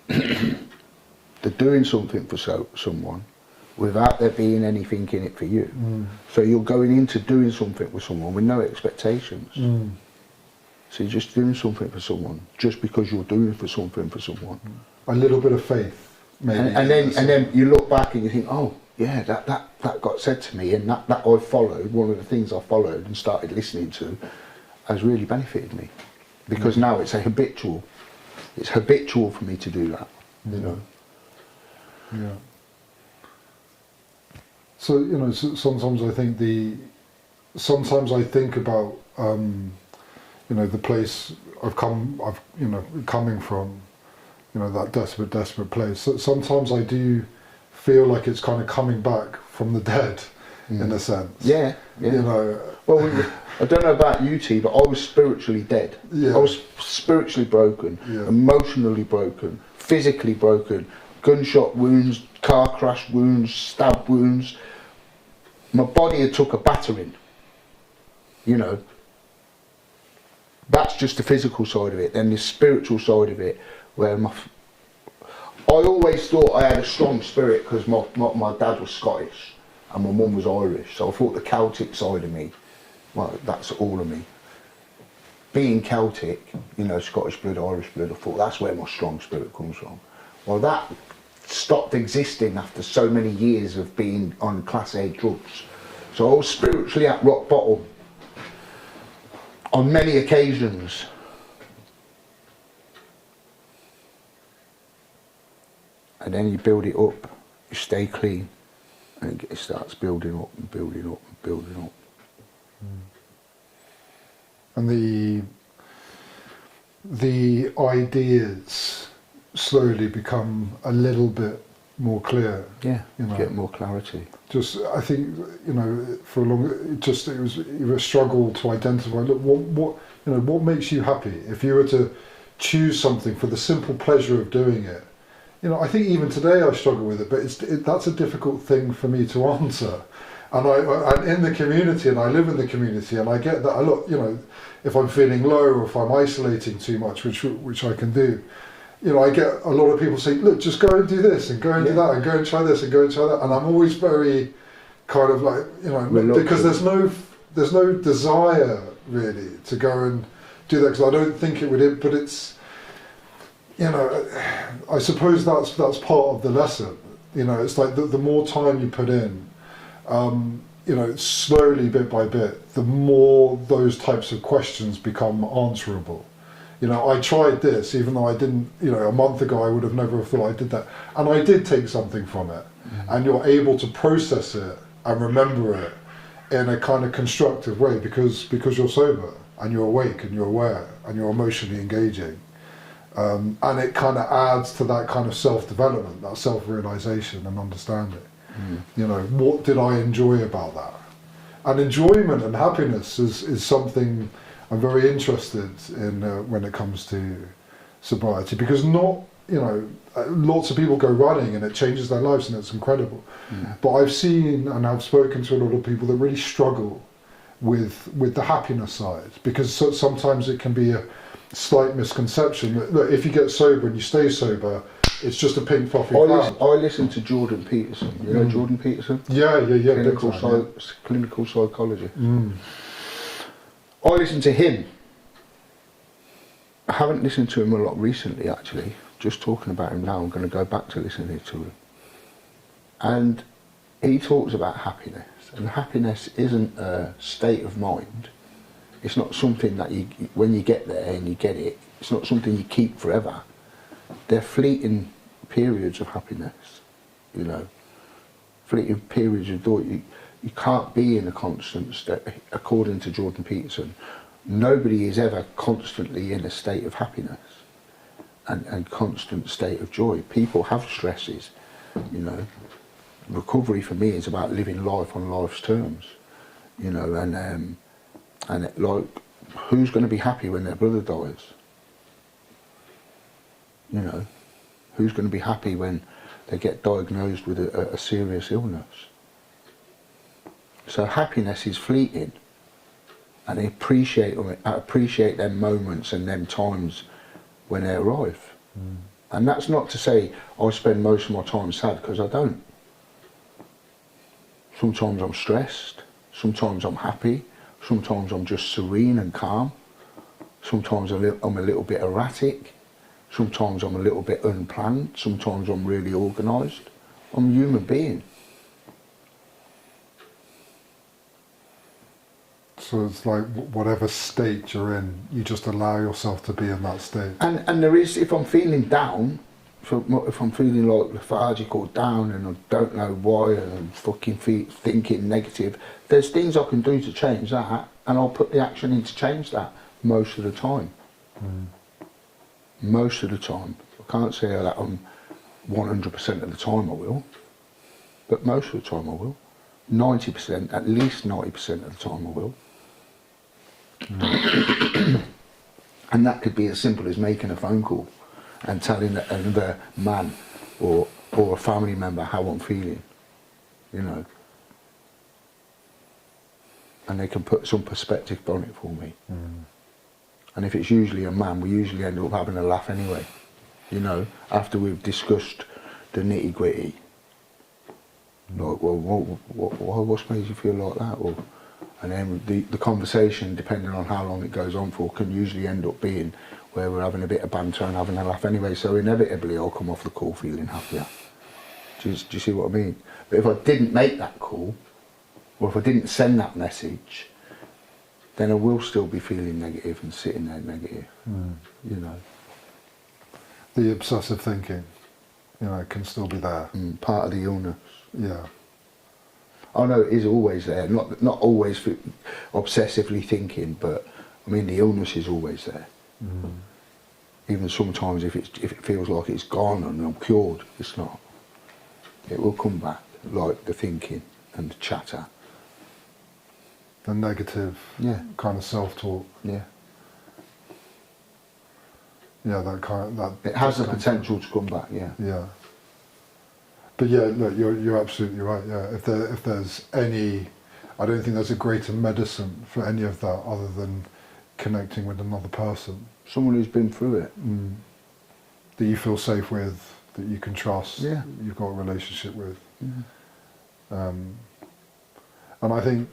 the doing something for someone without there being anything in it for you. So you're going into doing something with someone with no expectations. So you're just doing something for someone just because you're doing something for someone. A little bit of faith, maybe. And then you look back and you think, oh yeah, that got said to me, and that I followed, one of the things I followed and started listening to, has really benefited me. Because now it's habitual for me to do that, Yeah. So, sometimes I think about, the place coming from, that desperate place. So sometimes I do feel like it's kind of coming back from the dead, in a sense. Yeah. Well, I don't know about you, T, but I was spiritually dead. Yeah. I was spiritually broken, emotionally broken, physically broken, gunshot wounds, car crash wounds, stab wounds. My body had took a battering, That's just the physical side of it. Then the spiritual side of it, where I always thought I had a strong spirit because my dad was Scottish and my mum was Irish. So I thought the Celtic side of me, well, that's all of me. Being Celtic, Scottish blood, Irish blood, I thought that's where my strong spirit comes from. Well, that stopped existing after so many years of being on Class A drugs. So I was spiritually at rock bottom on many occasions. And then you build it up, you stay clean, and it starts building up and building up and building up. And the ideas slowly become a little bit more clear. Yeah, get more clarity. Just, I think, for a long, it was a struggle to identify. Look, what makes you happy? If you were to choose something for the simple pleasure of doing it, I think even today I struggle with it. But that's a difficult thing for me to answer. And I'm in the community, and I live in the community, and I get that a lot. If I'm feeling low or if I'm isolating too much, which I can do. I get a lot of people saying, look, just go and do this and go and do that and go and try this and go and try that. And I'm always very kind of like, because there's no desire really to go and do that, because I don't think it would, but it's, I suppose that's part of the lesson. It's like the more time you put in, slowly bit by bit, the more those types of questions become answerable. I tried this, even though I didn't, a month ago I would have never thought I did that. And I did take something from it. And you're able to process it and remember it in a kind of constructive way because you're sober and you're awake and you're aware and you're emotionally engaging. And it kind of adds to that kind of self-development, that self-realisation and understanding. What did I enjoy about that? And enjoyment and happiness is something I'm very interested in when it comes to sobriety, because not lots of people go running and it changes their lives and it's incredible. But I've seen and I've spoken to a lot of people that really struggle with the happiness side, because sometimes it can be a slight misconception that, look, if you get sober and you stay sober, it's just a pink fluffy cloud. I listen to Jordan Peterson. You know Jordan Peterson? Yeah. Clinical psychology. I listen to him. I haven't listened to him a lot recently, actually. Just talking about him now, I'm going to go back to listening to him. And he talks about happiness. And happiness isn't a state of mind. It's not something that you, when you get there and you get it, it's not something you keep forever. They're fleeting periods of happiness, fleeting periods of joy. You can't be in a constant state, according to Jordan Peterson. Nobody is ever constantly in a state of happiness and constant state of joy. People have stresses, Recovery for me is about living life on life's terms, and who's going to be happy when their brother dies? Who's going to be happy when they get diagnosed with a serious illness? So happiness is fleeting, and I appreciate them moments and them times when they arrive. And that's not to say I spend most of my time sad, because I don't. Sometimes I'm stressed, sometimes I'm happy, sometimes I'm just serene and calm, sometimes I'm a little bit erratic, sometimes I'm a little bit unplanned, sometimes I'm really organised. I'm a human being. So it's like whatever state you're in, you just allow yourself to be in that state. And there is, if I'm feeling down, if I'm feeling like lethargic or down and I don't know why and I'm fucking thinking negative, there's things I can do to change that, and I'll put the action in to change that most of the time. Most of the time. I can't say that I'm 100% of the time I will, but most of the time I will. 90%, at least 90% of the time I will. And that could be as simple as making a phone call and telling another man or a family member how I'm feeling, And they can put some perspective on it for me. And if it's usually a man, we usually end up having a laugh anyway, after we've discussed the nitty gritty. Like, well, what's made you feel like that? And then the conversation, depending on how long it goes on for, can usually end up being where we're having a bit of banter and having a laugh anyway, so inevitably I'll come off the call feeling happier. Do you see what I mean? But if I didn't make that call, or if I didn't send that message, then I will still be feeling negative and sitting there negative, The obsessive thinking, can still be there. Part of the illness. Yeah. I know it is always there, not always obsessively thinking, but I mean the illness is always there. Even sometimes if it feels like it's gone and I'm cured, it's not. It will come back, like the thinking and the chatter. The negative kind of self-talk. Yeah. Yeah, that it has the potential to come back, yeah. Yeah. But yeah, look, you're absolutely right. Yeah, if there's any, I don't think there's a greater medicine for any of that other than connecting with another person, someone who's been through it, that you feel safe with, that you can trust, you've got a relationship with. And I think,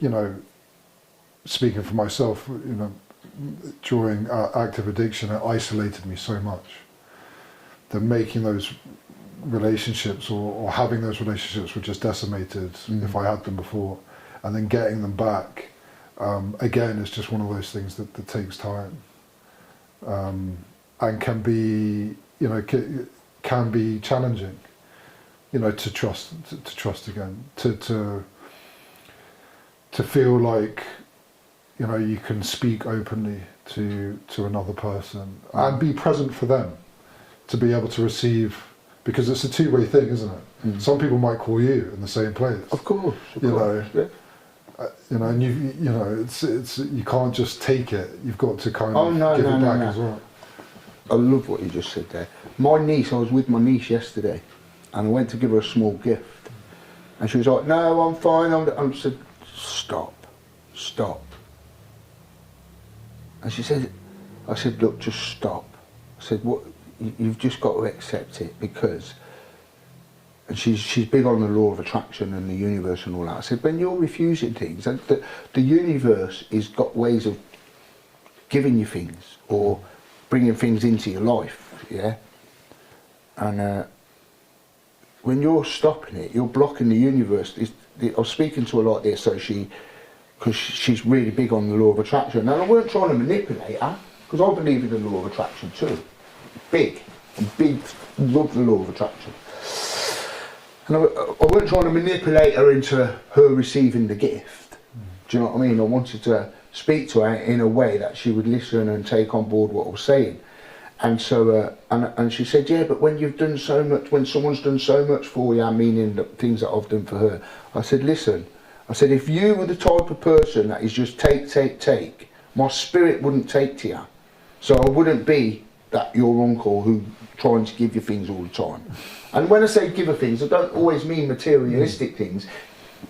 speaking for myself, during active addiction, it isolated me so much that making those relationships or having those relationships were just decimated if I had them before, and then getting them back again is just one of those things that takes time, and can be can be challenging, to trust again, to feel like you can speak openly to another person and be present for them, to be able to receive. Because it's a two-way thing, isn't it? Some people might call you in the same place. Of course. Yeah. And it's you can't just take it. You've got to kind of give it back as well. I love what you just said there. My niece, I was with my niece yesterday, and I went to give her a small gift, and she was like, "No, I'm fine." I said, "Stop, stop." And she said, "I said, look, just stop." I said, "What? You've just got to accept it because." And she's big on the law of attraction and the universe and all that. I said, when you're refusing things, and the universe has got ways of giving you things or bringing things into your life, yeah? And when you're stopping it, you're blocking the universe. I was speaking to her like this, so because she's really big on the law of attraction. And I weren't trying to manipulate her, because I believe in the law of attraction too. Big, love the law of attraction. And I weren't trying to manipulate her into her receiving the gift. Do you know what I mean? I wanted to speak to her in a way that she would listen and take on board what I was saying. And so, and she said, "Yeah, but when you've done so much, when someone's done so much for you, meaning the things that I've done for her," I said, "Listen," I said, "if you were the type of person that is just take, my spirit wouldn't take to you. So I wouldn't be that your uncle who trying to give you things all the time." And when I say give her things, I don't always mean materialistic things.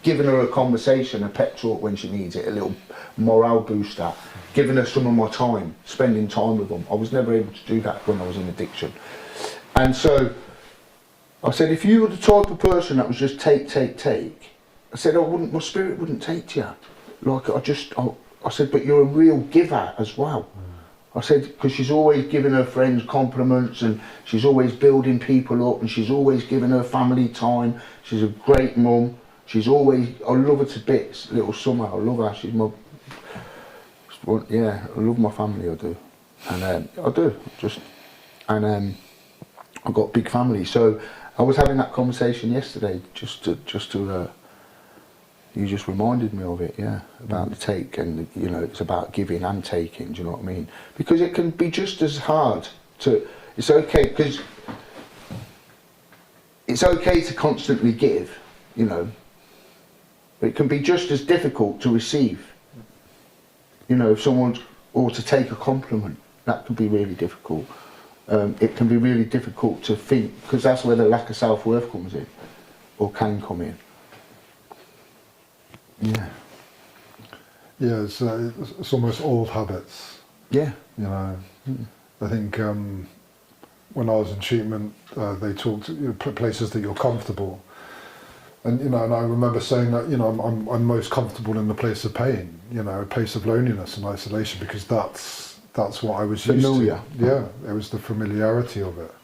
Giving her a conversation, a pep talk when she needs it, a little morale booster, giving her some of my time, spending time with them. I was never able to do that when I was in addiction. And so I said, if you were the type of person that was just take, I said, my spirit wouldn't take to you. Like I said, but you're a real giver as well. I said, because she's always giving her friends compliments and she's always building people up and she's always giving her family time. She's a great mum. She's always, I love her to bits, little Summer, I love her. She's my, yeah, I love my family, I do. And I do, and I've got a big family. So I was having that conversation yesterday, just to you just reminded me of it, yeah, about the take, and you know, it's about giving and taking, do you know what I mean? Because it can be just as hard to, it's okay, because it's okay to constantly give, you know, but it can be just as difficult to receive, you know, if someone's, or to take a compliment, that can be really difficult. It can be really difficult to think, because that's where the lack of self-worth comes in, or can come in. Yeah. Yeah, it's almost old habits. Yeah. You know, I think when I was in treatment, they talked places that you're comfortable, and you know, and I remember saying that, you know, I'm most comfortable in the place of pain, you know, a place of loneliness and isolation, because that's what I was used to. Yeah, it was the familiarity of it.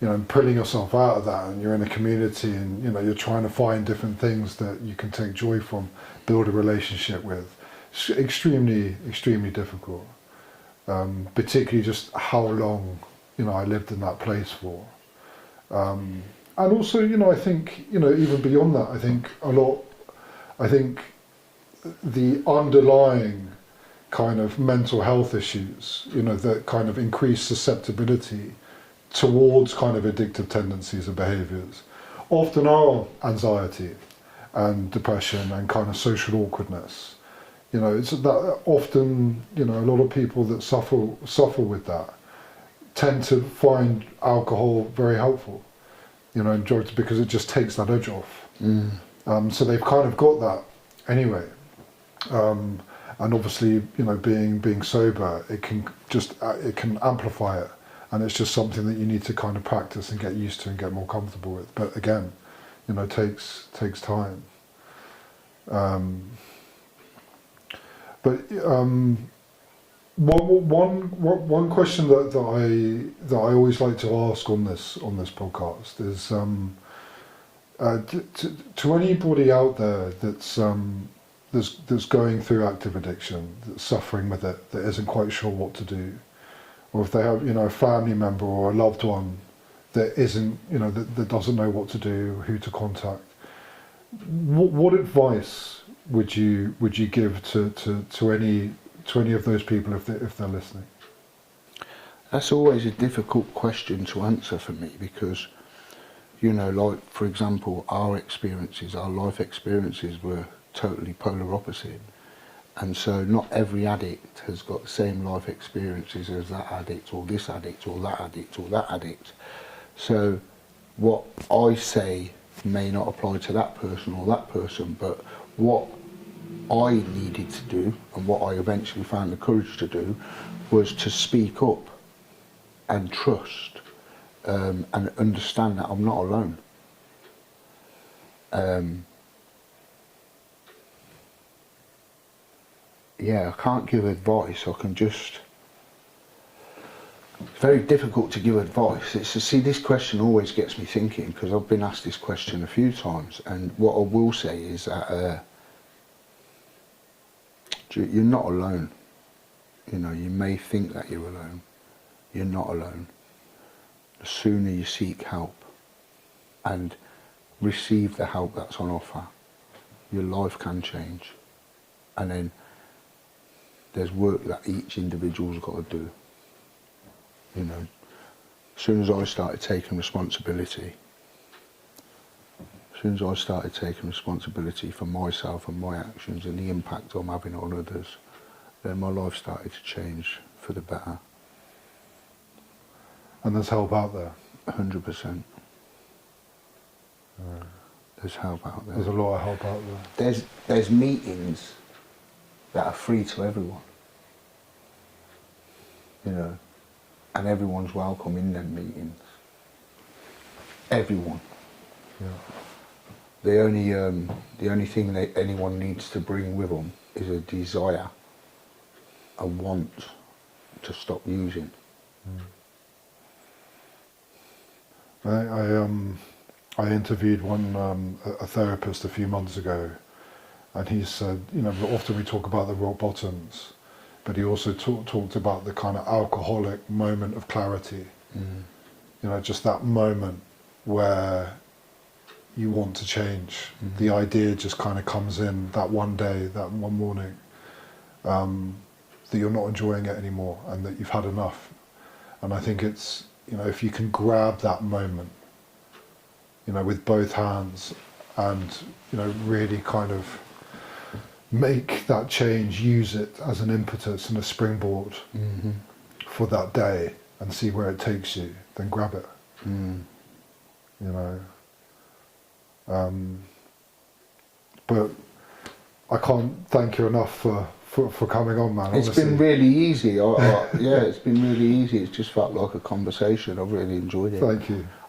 You know, and pulling yourself out of that, and you're in a community, and you know, you're trying to find different things that you can take joy from, build a relationship with. It's extremely difficult. Particularly just how long, you know, I lived in that place for. And also, you know, I think, you know, even beyond that, I think the underlying kind of mental health issues, you know, that kind of increased susceptibility towards kind of addictive tendencies and behaviours often are anxiety and depression and kind of social awkwardness. You know, it's that often, you know, a lot of people that suffer with that tend to find alcohol very helpful, you know, and drugs, because it just takes that edge off. So they've kind of got that anyway. And obviously, you know, being sober, it can amplify it. And it's just something that you need to kind of practice and get used to and get more comfortable with. But again, you know, takes time. One question that I always like to ask on this podcast is to anybody out there that's going through active addiction, that's suffering with it, that isn't quite sure what to do, or if they have, you know, a family member or a loved one that isn't, you know, that doesn't know what to do, who to contact. What advice would you give to any of those people if they're listening? That's always a difficult question to answer for me, because, you know, like for example, our life experiences were totally polar opposite, And so not every addict has got the same life experiences as that addict or this addict or that addict or that addict. So what I say may not apply to that person or that person, but what I needed to do and what I eventually found the courage to do was to speak up and trust and understand that I'm not alone. Yeah, I can't give advice. I can just. It's very difficult to give advice. It's to see, this question always gets me thinking, because I've been asked this question a few times, and what I will say is that you're not alone. You know, you may think that you're alone. You're not alone. The sooner you seek help and receive the help that's on offer, your life can change. And then there's work that each individual's got to do. You know, as soon as I started taking responsibility, for myself and my actions and the impact I'm having on others, then my life started to change for the better. And there's help out there. 100%. There's help out there. There's a lot of help out there. There's meetings that are free to everyone. You know, and everyone's welcome in them meetings. Everyone. Yeah. The only thing that anyone needs to bring with them is a desire, a want to stop using. I interviewed a therapist a few months ago, and he said, you know, often we talk about the rock bottoms, but he also talked about the kind of alcoholic moment of clarity. You know, just that moment where you want to change. The idea just kind of comes in that one day, that one morning, that you're not enjoying it anymore and that you've had enough. And I think it's, you know, if you can grab that moment, you know, with both hands and, you know, really kind of make that change, use it as an impetus and a springboard for that day and see where it takes you, then grab it. You know. But I can't thank you enough for coming on, man. It's honestly. been really easy. Yeah, it's been really easy. It's just felt like a conversation. I've really enjoyed it. Thank you.